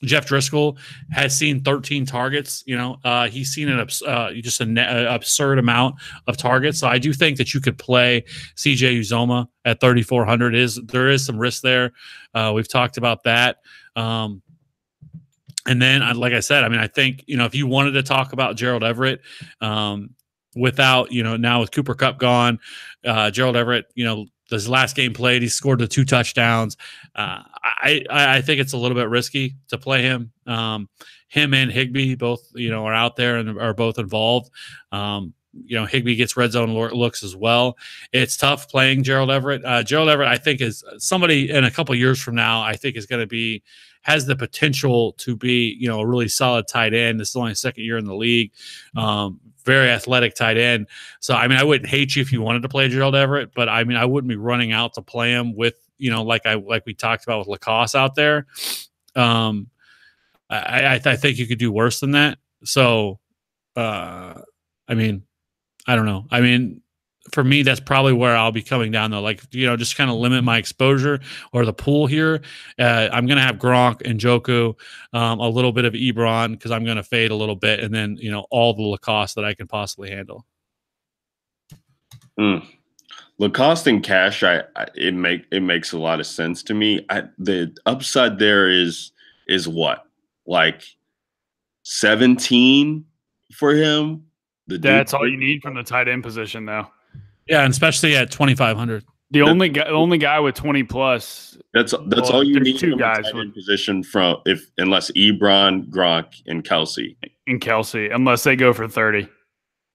Jeff Driscoll has seen 13 targets. He's seen just an absurd amount of targets. So I do think that you could play CJ Uzoma at 3,400. There is some risk there. We've talked about that. And then, like I said, I mean, I think, if you wanted to talk about Gerald Everett, without, now with Cooper Kupp gone, Gerald Everett, his last game played, he scored the 2 touchdowns. I think it's a little bit risky to play him. Him and Higbee both, are out there and are both involved. Higbee gets red zone looks as well. It's tough playing Gerald Everett. Gerald Everett, I think, is somebody in a couple years from now, I think is going to has the potential to be, a really solid tight end. This is only his second year in the league. Very athletic tight end. So, I mean, I wouldn't hate you if you wanted to play Gerald Everett, but I mean, I wouldn't be running out to play him with, like we talked about with Lacoste out there. I think you could do worse than that. So, I mean, I don't know. I mean, for me, that's probably where I'll be coming down, though. Like, just kind of limit my exposure or the pool here. I'm going to have Gronk and Njoku, a little bit of Ebron because I'm going to fade a little bit, and then, all the Lacoste that I can possibly handle. Lacoste and cash, it makes a lot of sense to me. The upside there is what? Like 17 for him? That's all you need from the tight end position, though. Yeah, and especially at 2,500. The only guy with 20 plus. That's all you need two from guys a tight end position unless Ebron, Gronk, and Kelsey. Unless they go for 30.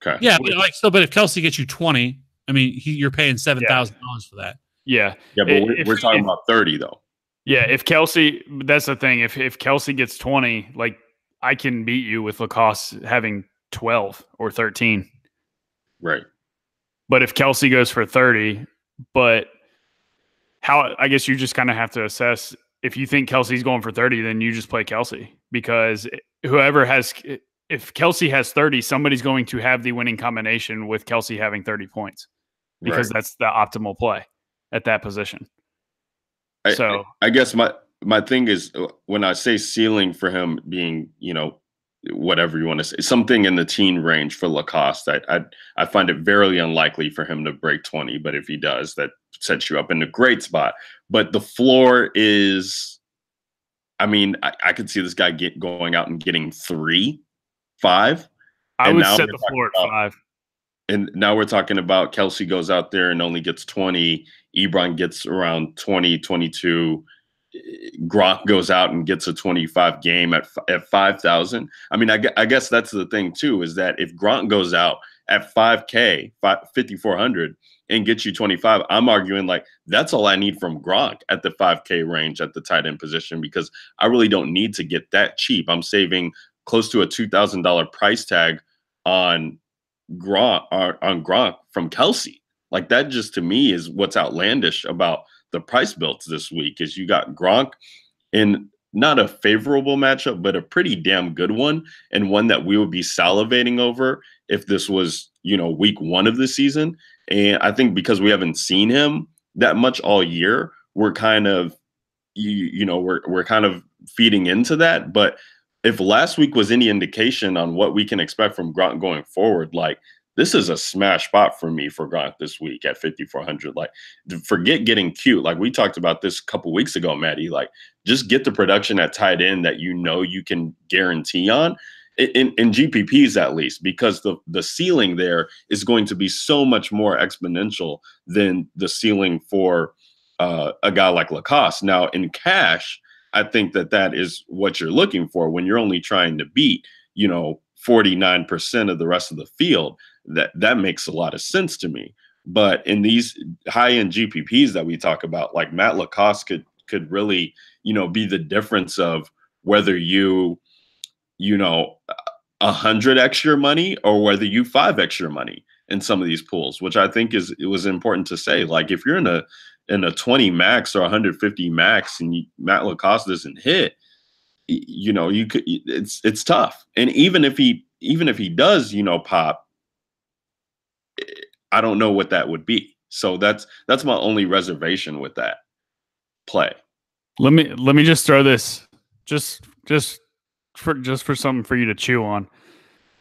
Okay. Yeah, but if Kelsey gets you 20, I mean, you're paying $7,000 for that. Yeah. Yeah, but we're talking about 30 though. Yeah, if Kelsey, that's the thing. If Kelsey gets 20, like I can beat you with Lacoste having 12 or 13. Right. But if Kelsey goes for 30, I guess you just kind of have to assess if you think Kelsey's going for 30, then you just play Kelsey, because if Kelsey has 30, somebody's going to have the winning combination with Kelsey having 30 points, because that's the optimal play at that position. I guess my thing is, when I say ceiling for him being, whatever you want to say, something in the teen range for Lacoste, I find it very unlikely for him to break 20. But if he does, that sets you up in a great spot. But the floor is, I could see this guy going out and getting 3, 5. I would set the floor at 5. And now we're talking about Kelsey goes out there and only gets 20. Ebron gets around 20, 22. Gronk goes out and gets a 25 game at 5,000. I guess that's the thing too, is that if Gronk goes out at 5K, 5,400 and gets you 25, I'm arguing like that's all I need from Gronk at the 5K range at the tight end position, because I really don't need to get that cheap. I'm saving close to a $2,000 price tag on Gronk from Kelsey. Like, that just to me is what's outlandish about the price builds this week, is you got Gronk in not a favorable matchup, but a pretty damn good one, and one that we would be salivating over if this was, week 1 of the season. And I think because we haven't seen him that much all year, we're kind of, we're kind of feeding into that. But if last week was any indication on what we can expect from Gronk going forward, like, this is a smash spot for me for Gronk this week at 5,400. Like, forget getting cute. Like, we talked about this a couple weeks ago, Maddie. Like, just get the production at tight end that you can guarantee on in GPPs at least, because the ceiling there is going to be so much more exponential than the ceiling for a guy like Lacoste. Now, in cash, I think that is what you're looking for when you're only trying to beat, 49% of the rest of the field. That makes a lot of sense to me. But in these high-end GPPs that we talk about, like, Matt Lacoste could really, be the difference of whether 100x your money or whether you 5x your money in some of these pools, which I think it was important to say. Like, if you're in a 20 max or 150 max and Matt Lacoste doesn't hit, you could, it's tough. And even if he does, pop, I don't know what that would be. So that's my only reservation with that play. Let me just throw this just for something for you to chew on.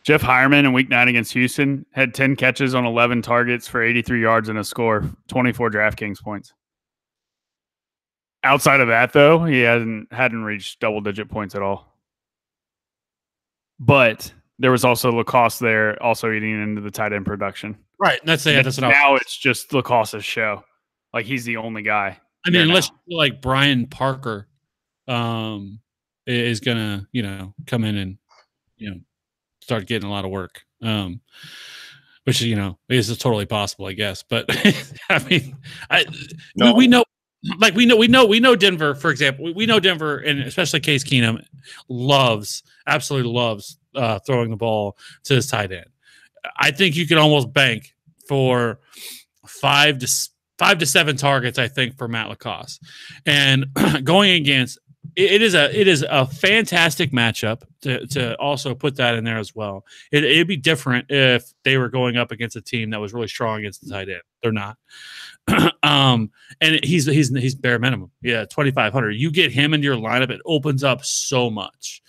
Jeff Heuerman in week 9 against Houston had 10 catches on 11 targets for 83 yards and a score, 24 DraftKings points. Outside of that, though, he hadn't reached double-digit points at all. But there was also Lacoste there, also eating into the tight end production. Right. That's now it's just Lacoste's show. Like, he's the only guy. Unless you feel like Brian Parker is gonna, come in and, start getting a lot of work. Which, is totally possible, I guess. But we know. Like, we know Denver, for example. We know Denver, and especially Case Keenum, absolutely loves throwing the ball to his tight end. I think you can almost bank for 5 to 7 targets, I think, for Matt Lacoste. And going against, it is a fantastic matchup to also put that in there as well. It'd be different if they were going up against a team that was really strong against the tight end. They're not. And he's bare minimum. Yeah, 2,500. You get him into your lineup, it opens up so much.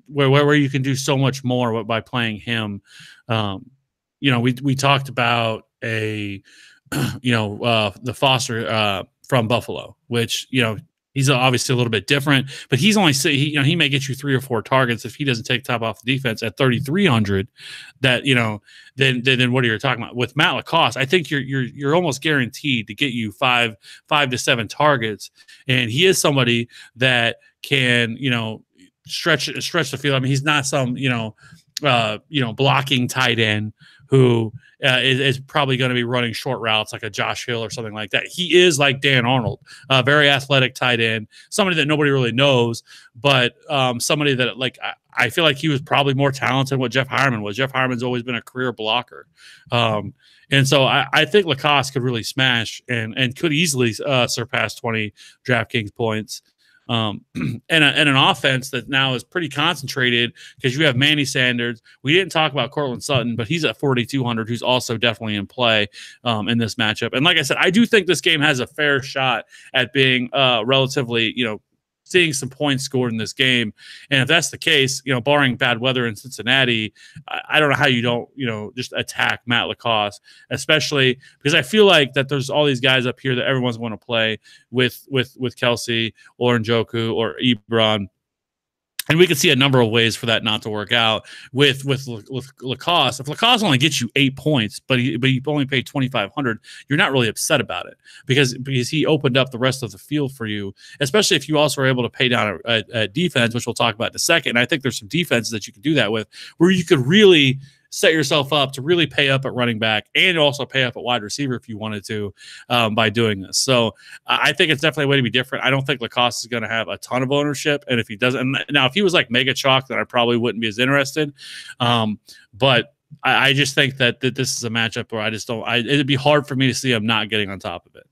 Where you can do so much more by playing him. We talked about the Foster from Buffalo, which He's obviously a little bit different, but he's only he may get you 3 or 4 targets if he doesn't take top off the defense at 3,300. That then what are you talking about with Matt LaCosse? I think you're almost guaranteed to get you 5 to 7 targets, and he is somebody that can stretch the field. I mean, he's not some blocking tight end who is probably going to be running short routes like a Josh Hill or something like that. He is like Dan Arnold, a very athletic tight end, somebody that nobody really knows, but somebody that I feel like he was probably more talented than what Jeff Heuerman was. Jeff Heuerman's always been a career blocker. And so I think LaCosse could really smash and could easily surpass 20 DraftKings points. And an offense that now is pretty concentrated because you have Manny Sanders. We didn't talk about Cortland Sutton, but he's at 4,200, who's also definitely in play in this matchup. And like I said, I do think this game has a fair shot at being relatively, seeing some points scored in this game. And if that's the case, barring bad weather in Cincinnati, I don't know how you don't, just attack Matt LaCosse, especially because I feel like that there's all these guys up here that everyone's going to play with Kelsey or Njoku or Ebron. And we could see a number of ways for that not to work out with LaCosse. If LaCosse only gets you 8 points, but he only paid 2,500, you're not really upset about it because he opened up the rest of the field for you. Especially if you also are able to pay down a defense, which we'll talk about in a second. And I think there's some defenses that you could do that with, where you could really set yourself up to really pay up at running back and also pay up at wide receiver if you wanted to by doing this. So I think it's definitely a way to be different. I don't think LaCosse is going to have a ton of ownership. And if he doesn't, now if he was like mega chalk, then I probably wouldn't be as interested. But I just think that this is a matchup where it'd be hard for me to see him not getting on top of it.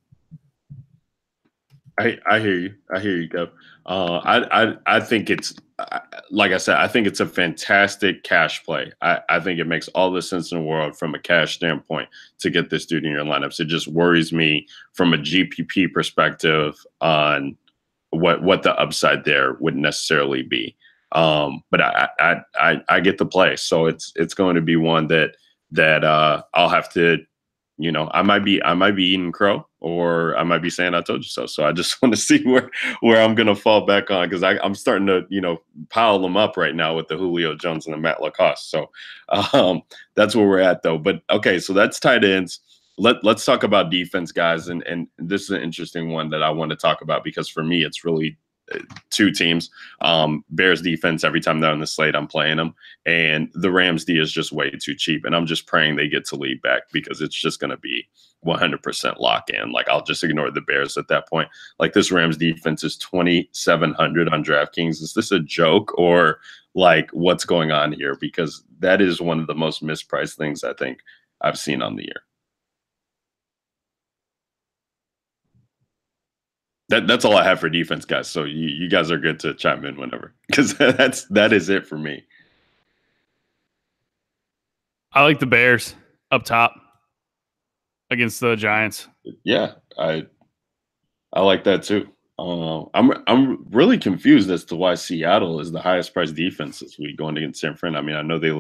I hear you. I hear you, Kev. I think it's, like I said, I think it's a fantastic cash play. I think it makes all the sense in the world from a cash standpoint to get this dude in your lineups. It just worries me from a GPP perspective on what the upside there would necessarily be. But I get the play, so it's going to be one that I'll have to. I might be eating crow, or I might be saying I told you so. So I just want to see where I'm going to fall back on, because I'm starting to, pile them up right now with the Julio Jones and the Matt LaCosse. So that's where we're at, though. But okay, so that's tight ends. Let's talk about defense, guys. And this is an interesting one that I want to talk about, because for me, it's really two teams. Bears defense, every time they're on the slate, I'm playing them. And the Rams D is just way too cheap. And I'm just praying they get to lead back, because it's just going to be 100% lock in. Like, I'll just ignore the Bears at that point. Like, this Rams defense is 2,700 on DraftKings. Is this a joke, or like what's going on here? Because that is one of the most mispriced things I think I've seen on the year. That's all I have for defense, guys. So you guys are good to chime in whenever, because that is it for me. I like the Bears up top against the Giants. Yeah, I like that too. I'm really confused as to why Seattle is the highest priced defense this week going against San Fran. I mean, I know they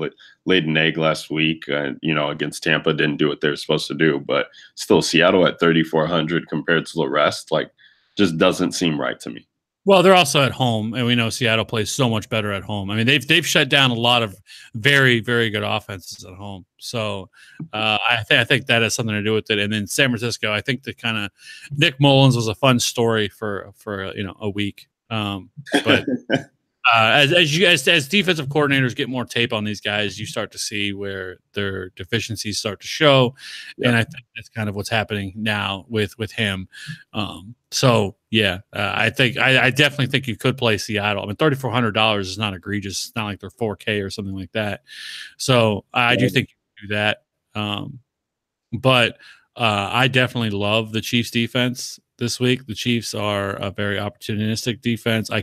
laid an egg last week, against Tampa, didn't do what they were supposed to do, but still Seattle at 3,400 compared to the rest, like, just doesn't seem right to me. Well, they're also at home, and we know Seattle plays so much better at home. I mean, they've shut down a lot of very, very good offenses at home. So I think that has something to do with it. And then San Francisco, I think the kind of Nick Mullins was a fun story for a week. But as defensive coordinators get more tape on these guys, you start to see where their deficiencies start to show. Yeah. And I think that's kind of what's happening now with him. I definitely think you could play Seattle. I mean, $3,400 is not egregious. It's not like they're 4K or something like that. So I do think you can do that. But I definitely love the Chiefs defense this week. The Chiefs are a very opportunistic defense. I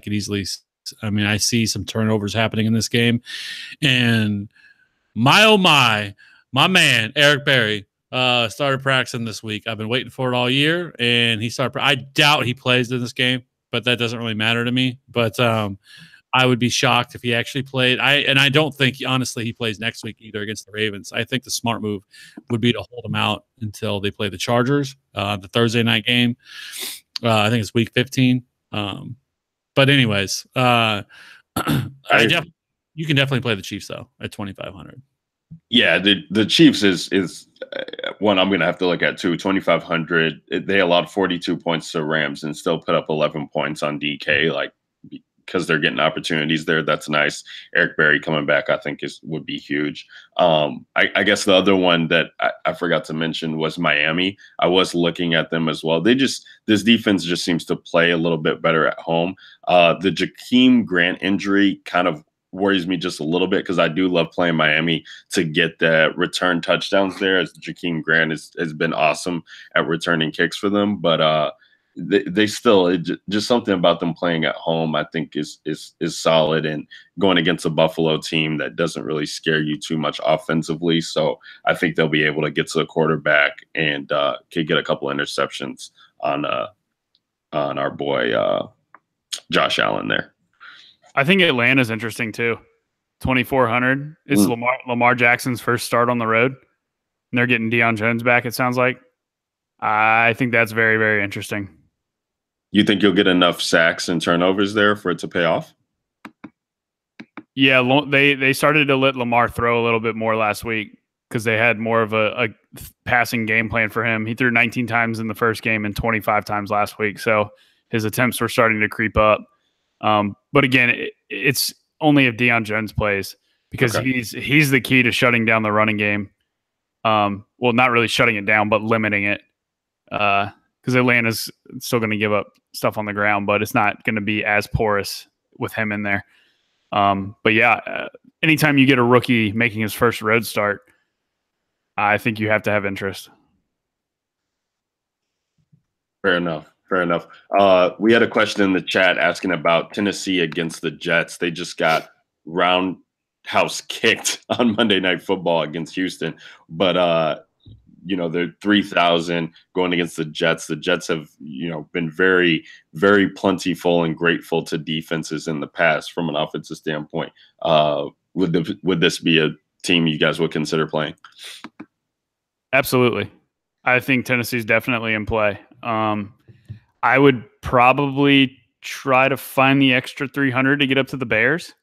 see some turnovers happening in this game, and my man Eric Berry started practicing this week. I've been waiting for it all year, and he started. I doubt he plays in this game, but that doesn't really matter to me. But I would be shocked if he actually played. I don't think, honestly, he plays next week either against the Ravens. I think the smart move would be to hold him out until they play the Chargers, the Thursday night game. I think it's week 15. But anyways, you can definitely play the Chiefs though at 2,500. Yeah, the Chiefs is one I'm going to have to look at too. 2,500. They allowed 42 points to Rams and still put up 11 points on DK. Like, because they're getting opportunities there. That's nice. Eric Berry coming back, I think, would be huge. I guess the other one that I forgot to mention was Miami. I was looking at them as well. This defense just seems to play a little bit better at home. The Jakeem Grant injury kind of worries me just a little bit because I do love playing Miami to get the return touchdowns there, as Jakeem Grant has been awesome at returning kicks for them. But they still, just something about them playing at home, I think is solid, and going against a Buffalo team that doesn't really scare you too much offensively. So I think they'll be able to get to the quarterback and could get a couple interceptions on our boy Josh Allen there. I think Atlanta's interesting too. 2,400. It's Lamar Jackson's first start on the road, and they're getting Deion Jones back, it sounds like. I think that's very, very interesting. You think you'll get enough sacks and turnovers there for it to pay off? Yeah, they started to let Lamar throw a little bit more last week because they had more of a passing game plan for him. He threw 19 times in the first game and 25 times last week, so his attempts were starting to creep up. But again, it's only if Deion Jones plays, because he's the key to shutting down the running game. Well, not really shutting it down, but limiting it. Because Atlanta's still going to give up stuff on the ground, but it's not going to be as porous with him in there. But yeah, anytime you get a rookie making his first road start, I think you have to have interest. Fair enough. We had a question in the chat asking about Tennessee against the Jets. They just got roundhouse kicked on Monday Night Football against Houston, but they're 3,000 going against the Jets. The Jets have, been very, very plentiful and grateful to defenses in the past from an offensive standpoint. Would this be a team you guys would consider playing? Absolutely. I think Tennessee's definitely in play. I would probably try to find the extra 300 to get up to the Bears.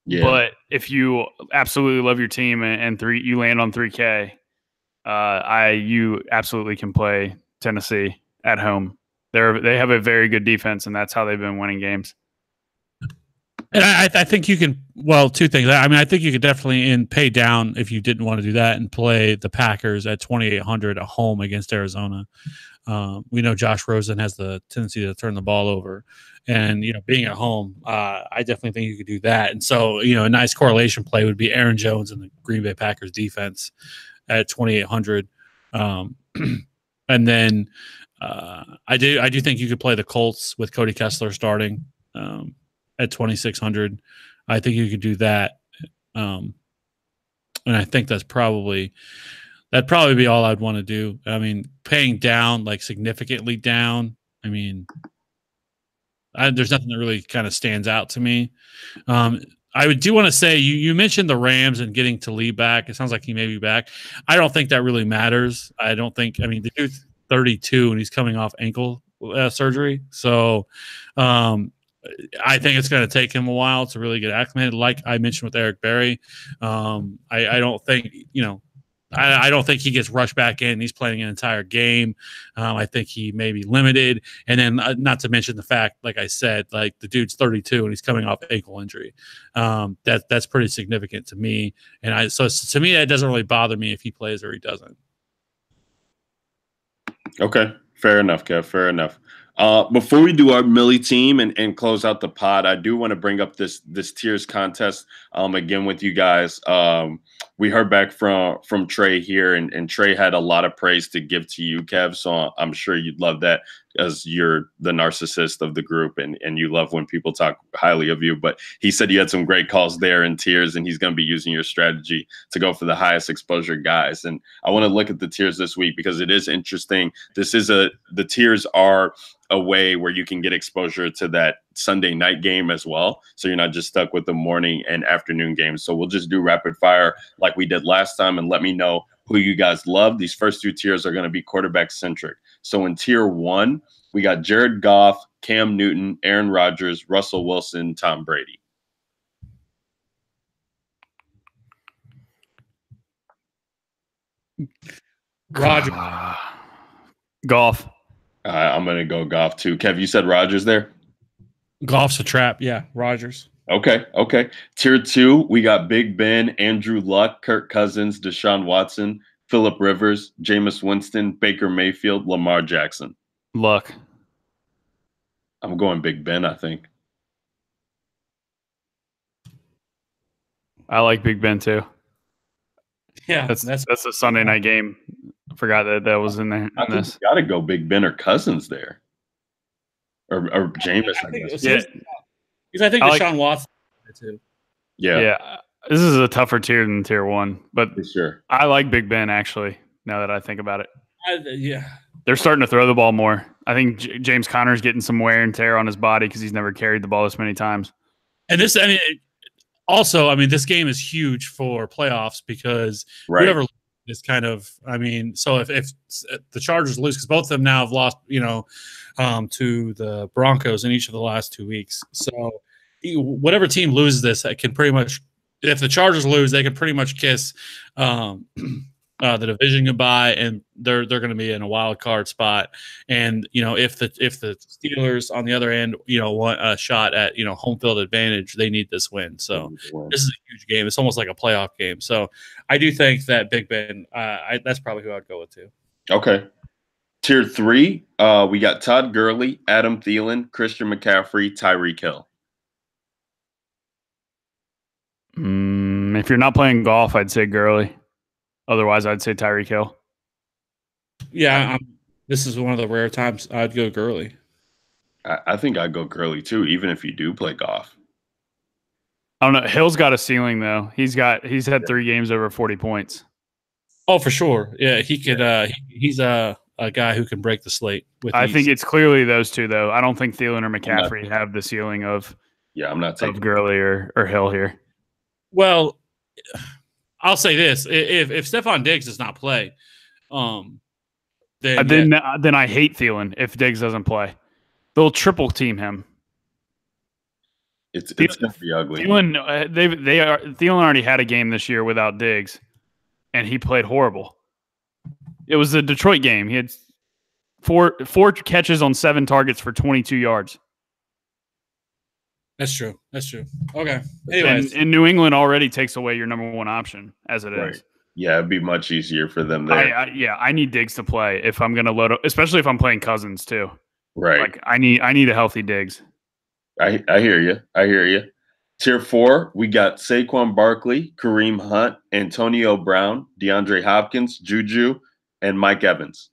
Yeah. But if you absolutely love your team and you land on 3K, you absolutely can play Tennessee at home. They have a very good defense, and that's how they've been winning games. And I think you can. Well, two things. I mean, I think you could definitely pay down if you didn't want to do that and play the Packers at 2,800 at home against Arizona. We know Josh Rosen has the tendency to turn the ball over, and being at home, I definitely think you could do that. And so, a nice correlation play would be Aaron Jones and the Green Bay Packers defense at 2,800. And then I do think you could play the Colts with Cody Kessler starting at 2,600. I think you could do that. And I think that'd probably be all I'd want to do. I mean, paying down, like significantly down, I mean, there's nothing that really kind of stands out to me. I do want to say you mentioned the Rams and getting Talib back. It sounds like he may be back. I don't think that really matters. I mean, the dude's 32 and he's coming off ankle surgery. So I think it's going to take him a while to really get acclimated. Like I mentioned with Eric Berry, I don't think, I don't think he gets rushed back in. He's playing an entire game. I think he may be limited. And then not to mention the fact, like I said, like the dude's 32 and he's coming off ankle injury. That's pretty significant to me. And so to me, it doesn't really bother me if he plays or he doesn't. Okay. Fair enough, Kev. Fair enough. Before we do our Millie team and close out the pod, I do want to bring up this tiers contest again with you guys. We heard back from Trey here, and Trey had a lot of praise to give to you, Kev. So I'm sure you'd love that, as you're the narcissist of the group and you love when people talk highly of you. But he said you had some great calls there in tiers, and he's going to be using your strategy to go for the highest exposure guys. And I want to look at the tiers this week because it is interesting. The tiers are a way where you can get exposure to that Sunday night game as well. So you're not just stuck with the morning and afternoon games. So we'll just do rapid fire like we did last time, and let me know who you guys love. These first two tiers are going to be quarterback centric. So in tier 1, we got Jared Goff, Cam Newton, Aaron Rodgers, Russell Wilson, Tom Brady. Rodgers. Goff. I'm going to go Goff too. Kev, you said Rodgers there? Goff's a trap. Yeah, Rodgers. Okay. Tier 2, we got Big Ben, Andrew Luck, Kirk Cousins, Deshaun Watson, Phillip Rivers, Jameis Winston, Baker Mayfield, Lamar Jackson. Luck. I'm going Big Ben, I think. I like Big Ben too. Yeah, that's a Sunday night game. I forgot that was in there. I think you got to go Big Ben or Cousins there, or Jameis. I guess. Yeah, because I think Deshaun Watson too. Yeah. This is a tougher tier than tier 1, but for sure. I like Big Ben actually. Now that I think about it, yeah, they're starting to throw the ball more. I think James Conner's getting some wear and tear on his body because he's never carried the ball this many times. And this, this game is huge for playoffs because whoever is kind of, so if the Chargers lose, because both of them now have lost, to the Broncos in each of the last 2 weeks. So whatever team loses this, it can pretty much, if the Chargers lose, they can pretty much kiss the division goodbye, and they're going to be in a wild card spot. And if the Steelers on the other end want a shot at home field advantage, they need this win. So this is a huge game. It's almost like a playoff game. So I do think that Big Ben, that's probably who I'd go with too. Okay. Tier 3, we got Todd Gurley, Adam Thielen, Christian McCaffrey, Tyreek Hill. If you're not playing golf, I'd say Gurley. Otherwise, I'd say Tyreek Hill. Yeah, this is one of the rare times I'd go Gurley. I think I'd go Gurley too, even if you do play golf. I don't know. Hill's got a ceiling though. He's had 3 games over 40 points. Oh, for sure. Yeah, he could. He's a guy who can break the slate. I think it's clearly those two though. I don't think Thielen or McCaffrey have the ceiling of. Yeah, I'm not taking Gurley or Hill here. Well, I'll say this: if Stephon Diggs does not play, then I hate Thielen if Diggs doesn't play. They'll triple team him. It's gonna be ugly. Thielen already had a game this year without Diggs, and he played horrible. It was the Detroit game. He had four catches on 7 targets for 22 yards. That's true. Okay. Anyways. And New England already takes away your number 1 option as it is. Yeah, it'd be much easier for them there. I need Diggs to play if I'm going to load up, especially if I'm playing Cousins too. Right. Like I need a healthy Diggs. I hear you. Tier 4, we got Saquon Barkley, Kareem Hunt, Antonio Brown, DeAndre Hopkins, Juju, and Mike Evans.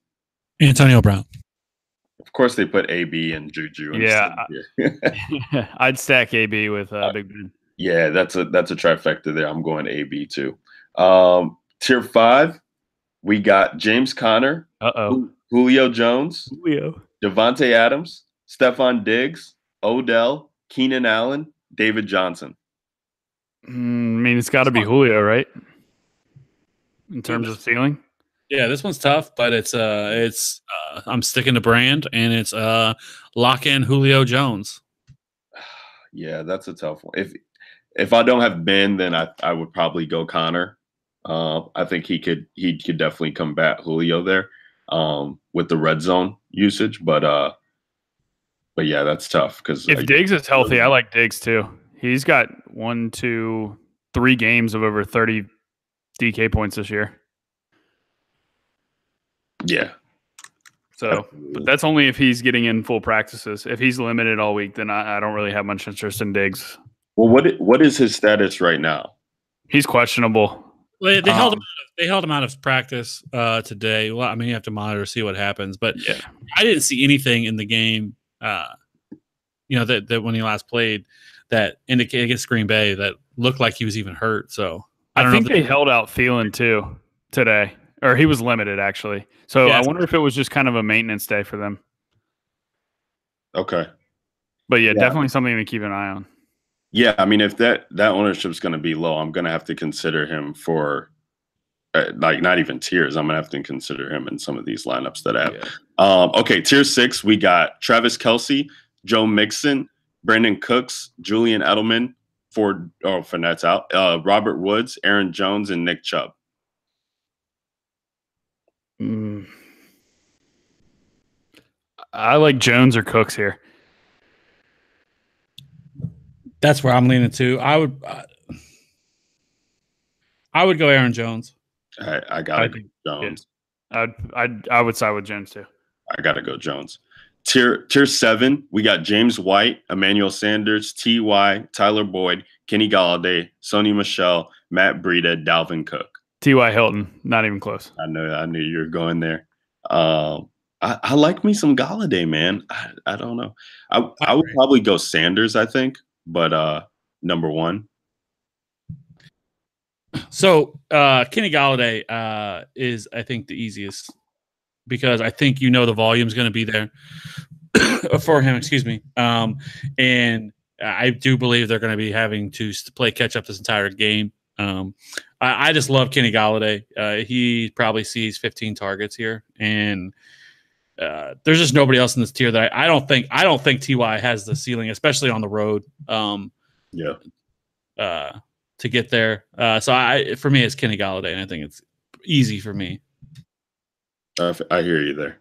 Antonio Brown. Of course, they put AB and Juju. Yeah, I'd stack AB with Big Ben. Yeah, that's a trifecta there. I'm going AB too. Tier 5, we got James Conner, Julio Jones, Devontae Adams, Stephon Diggs, Odell, Keenan Allen, David Johnson. It's got to be Julio, right? In terms of ceiling. Yeah, this one's tough, but it's I'm sticking to brand, and it's lock in Julio Jones. Yeah, that's a tough one. If I don't have Ben, then I would probably go Connor. I think he could definitely combat Julio there with the red zone usage, but yeah, that's tough because if Diggs is healthy, I like Diggs too. He's got 1, 2, 3 games of over 30 DK points this year. Yeah. So, but that's only if he's getting in full practices. If he's limited all week, then I don't really have much interest in Diggs. Well, what is his status right now? He's questionable. Well, they held him out of practice today. Well, you have to monitor, see what happens. But yeah. I didn't see anything in the game, that when he last played, that indicated against Green Bay that looked like he was even hurt. So I think they held out Thielen too today. Or he was limited, actually. So yeah, I wonder if it was just kind of a maintenance day for them. Okay. But yeah, definitely something to keep an eye on. Yeah, if that ownership is going to be low, I'm going to have to consider him for like not even tiers. I'm gonna have to consider him in some of these lineups that I have. Yeah. Okay, tier 6, we got Travis Kelce, Joe Mixon, Brandon Cooks, Julian Edelman, Fournette's out, Robert Woods, Aaron Jones, and Nick Chubb. I like Jones or Cooks here. That's where I'm leaning to. I would go Aaron Jones. I gotta go Jones. Yeah. I would side with Jones too. I gotta go Jones. Tier 7, we got James White, Emmanuel Sanders, T.Y., Tyler Boyd, Kenny Galladay, Sony Michel, Matt Breida, Dalvin Cook. T.Y. Hilton, not even close. I knew you were going there. I like me some Galladay, man. I don't know. I would probably go Sanders, I think, but number 1. So Kenny Galladay is, I think, the easiest because I think the volume's going to be there for him. Excuse me. And I do believe they're going to be having to play catch up this entire game. I just love Kenny Galladay. He probably sees 15 targets here, and there's just nobody else in this tier that I don't think Ty has the ceiling, especially on the road. To get there. So for me, it's Kenny Galladay, and I think it's easy for me. I hear you there.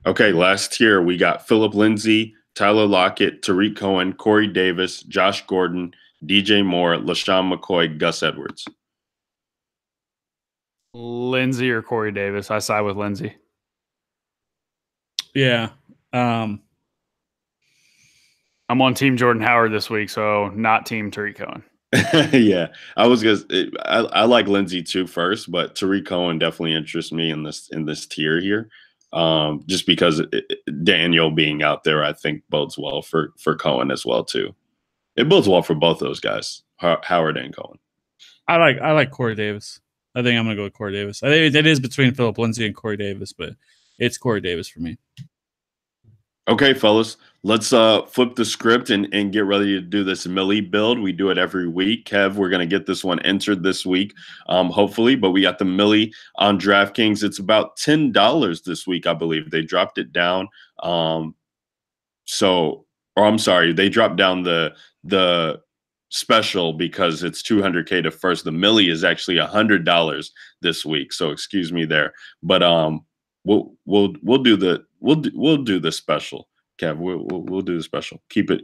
Okay, last tier, we got Phillip Lindsay, Tyler Lockett, Tariq Cohen, Corey Davis, Josh Gordon, DJ Moore, Lesean McCoy, Gus Edwards. Lindsay or Corey Davis? I side with Lindsay. Yeah. I'm on Team Jordan Howard this week, so not Team Tariq Cohen. Yeah, I was I like Lindsay too first, but Tariq Cohen definitely interests me in this tier here, just because Daniel being out there, I think bodes well for Cohen as well too. It bodes well for both those guys, Howard and Cohen. I like Corey Davis. I think I'm gonna go with Corey Davis. I think it is between Phillip Lindsay and Corey Davis, but it's Corey Davis for me. Okay, fellas, let's flip the script and get ready to do this Millie build. We do it every week. Kev, we're going to get this one entered this week, hopefully. But we got the Millie on DraftKings. It's about $10 this week, I believe. They dropped it down. I'm sorry, they dropped down the special because it's $200K to first. The Millie is actually $100 this week. So excuse me there. But we'll do the special, Kev. We'll do the special. Keep it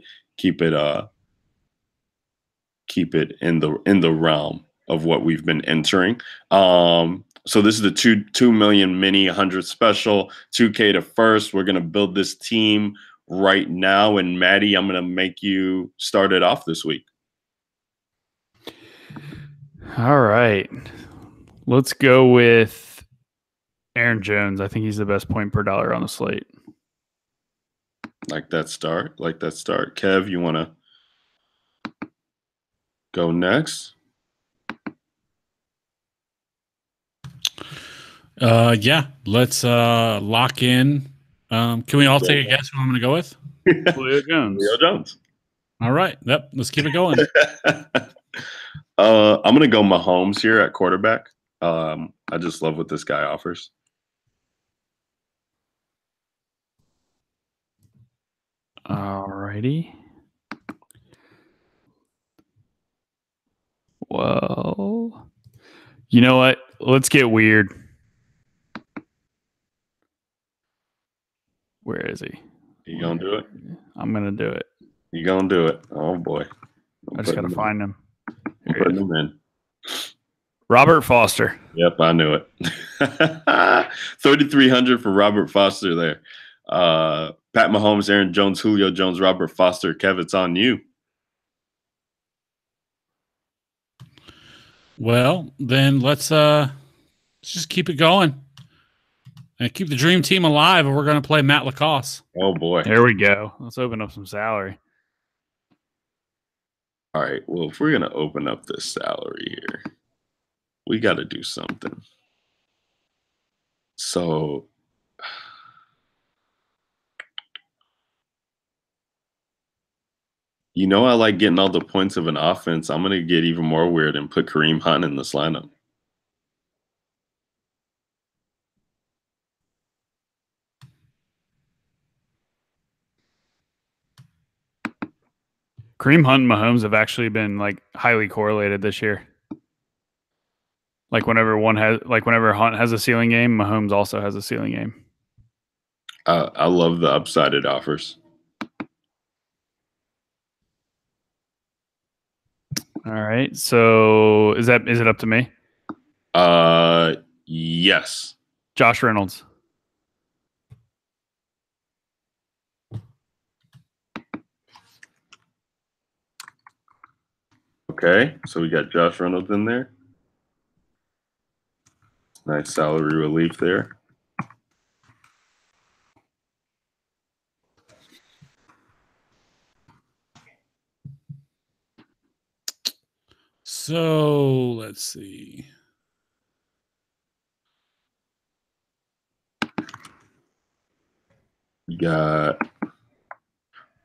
in the realm of what we've been entering. So this is the 2 million mini 100 special, 2K to first. We're gonna build this team right now, and Maddie, I'm gonna make you start it off this week. All right, let's go with Aaron Jones. I think he's the best point per dollar on the slate. Like that start. Kev, you want to go next? Yeah, let's lock in. Can we all take a guess who I'm going to go with? Julio Jones. All right. Yep. Let's keep it going. I'm going to go Mahomes here at quarterback. I just love what this guy offers. Alrighty. Well, you know what? Let's get weird. Where is he? You gonna do it? I'm gonna do it. You gonna do it? Oh boy! I just gotta find him. I'm putting him in. Robert Foster. Yep, I knew it. 3,300 for Robert Foster there. Pat Mahomes, Aaron Jones, Julio Jones, Robert Foster. Kev, it's on you. Well, then let's just keep it going and keep the dream team alive. And we're going to play Matt Lacoste. Oh boy! There we go. Let's open up some salary. All right. Well, if we're gonna open up this salary here, we got to do something. So. You know, I like getting all the points of an offense. I'm going to get even more weird and put Kareem Hunt in this lineup. Kareem Hunt and Mahomes have actually been like highly correlated this year. Like whenever Hunt has a ceiling game, Mahomes also has a ceiling game. I love the upside it offers. All right. So is it up to me? Yes. Josh Reynolds. Okay, so we got Josh Reynolds in there. Nice salary relief there. So let's see. You got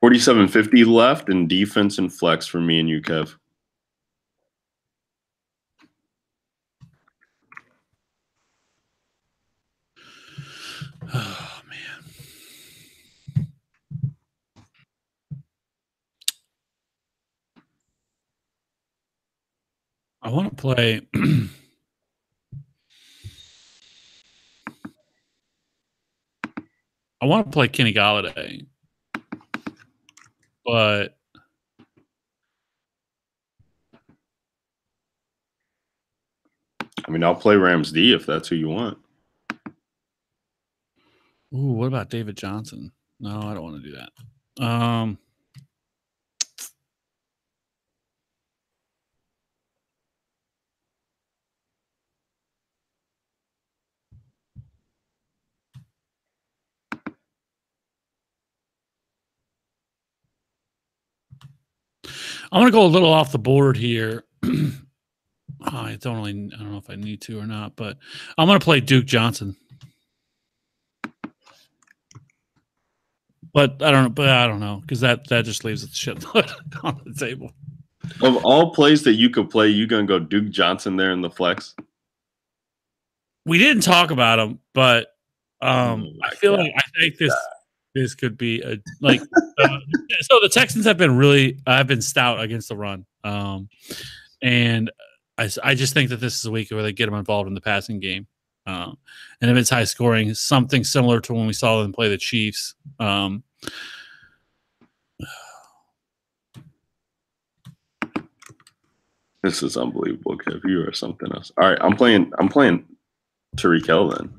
47.50 left in defense and flex for me and you, Kev. Oh man. I want to play I want to play Kenny Galladay. But I mean, I'll play Rams D if that's who you want. ooh, what about David Johnson? No, I don't want to do that. I'm going to go a little off the board here. I don't know if I need to or not, but I'm going to play Duke Johnson. But I don't know because that just leaves a shitload on the table. Of all plays that you could play, you gonna go Duke Johnson there in the flex? We didn't talk about him, but I think this could be a like. So the Texans have been stout against the run, and I just think that this is a week where they get them involved in the passing game. And if it's high scoring, something similar to when we saw them play the Chiefs. This is unbelievable, Kev. You are something else. All right, I'm playing Tyreek Hill then.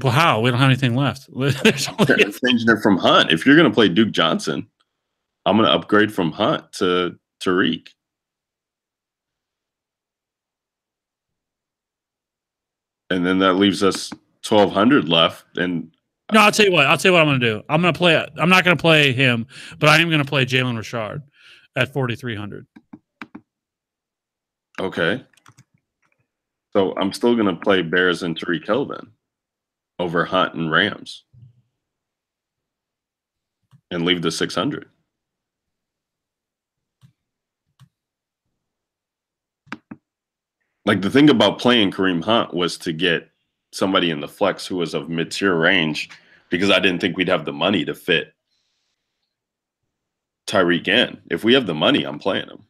Well, how? We don't have anything left. Changing it from Hunt. If you're going to play Duke Johnson, I'm going to upgrade from Hunt to Tyreek. And then that leaves us 1,200 left. And no, I'll tell you what I'm going to do. I'm not going to play him, but I am going to play Jalen Richard at 4,300. Okay. So I'm still going to play Bears and Tyreek Hill then over Hunt and Rams and leave the 600. Like the thing about playing Kareem Hunt was to get somebody in the flex who was of mid-tier range because I didn't think we'd have the money to fit Tyreek in. If we have the money, I'm playing him.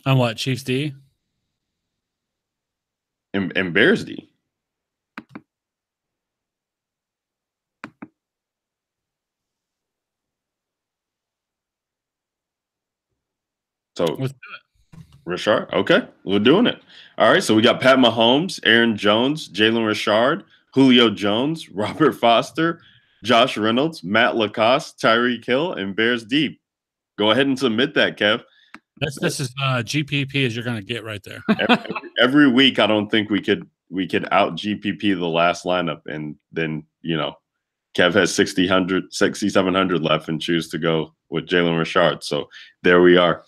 On what, Chiefs D? And Bears D. So let's do it. Richard, okay, we're doing it. All right, so we got Pat Mahomes, Aaron Jones, Jalen Richard, Julio Jones, Robert Foster, Josh Reynolds, Matt Lacoste, Tyreek Hill, and Bears Deep. Go ahead and submit that, Kev. This is GPP as you're going to get right there. Every week, I don't think we could out GPP the last lineup, and then Kev has 6,700 left and choose to go with Jalen Richard. So there we are.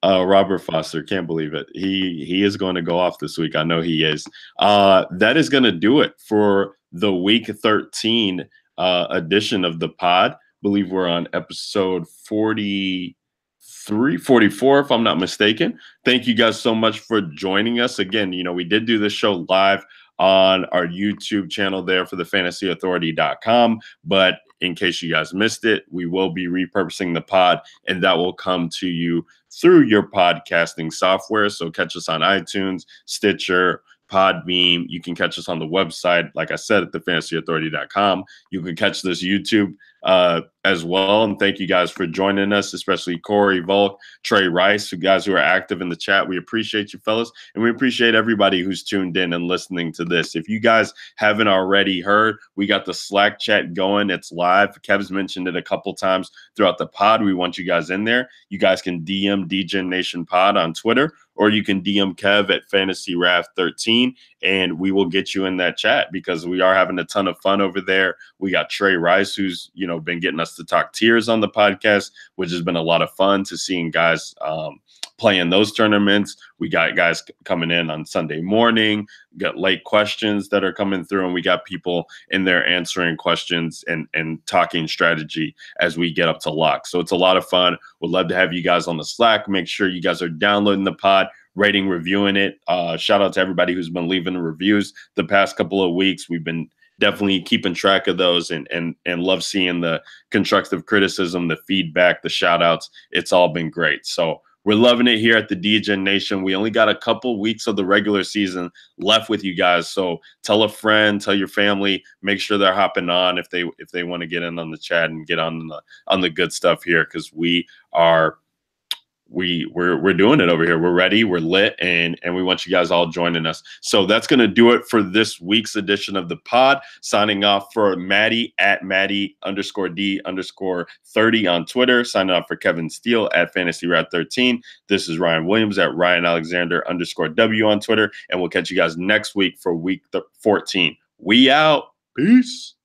Robert Foster, can't believe it. He is going to go off this week. I know he is. That is going to do it for the Week 13 edition of the pod. I believe we're on episode 44, if I'm not mistaken. Thank you guys so much for joining us. Again, we did do this show live on our YouTube channel there for the fantasyauthority.com. But in case you guys missed it, we will be repurposing the pod, and that will come to you through your podcasting software. So catch us on iTunes, Stitcher, Podbeam. You can catch us on the website, like I said, at thefantasyauthority.com. You can catch this YouTube as well. And thank you guys for joining us, especially Corey, Volk, Trey Rice, you guys who are active in the chat. We appreciate you, fellas. And we appreciate everybody who's tuned in and listening to this. If you guys haven't already heard, we got the Slack chat going. It's live. Kev's mentioned it a couple times throughout the pod. We want you guys in there. You guys can DM DegeNation Pod on Twitter, or you can DM Kev at FantasyRaf13, and we will get you in that chat because we are having a ton of fun over there. We got Trey Rice, who's been getting us to talk tiers on the podcast, which has been a lot of fun to seeing guys play in those tournaments. We got guys coming in on Sunday morning, got late questions that are coming through, and we got people in there answering questions and talking strategy as we get up to lock. So it's a lot of fun. We'd love to have you guys on the Slack. Make sure you guys are downloading the pod, rating, reviewing it. Shout out to everybody who's been leaving reviews the past couple of weeks. We've been definitely keeping track of those and love seeing the constructive criticism, the feedback, the shout outs. It's all been great. So we're loving it here at the DegeNation. We only got a couple weeks of the regular season left with you guys. So tell a friend, tell your family, make sure they're hopping on if they want to get in on the chat and get on the good stuff here, because we're doing it over here. We're ready, we're lit, and we want you guys all joining us. So that's going to do it for this week's edition of the pod. Signing off for Maddie at Maddie_D_30 on Twitter. Signing off for Kevin Steele at FantasyRat13. This is Ryan Williams at RyanAlexander_W on Twitter. And we'll catch you guys next week for week 14. We out. Peace.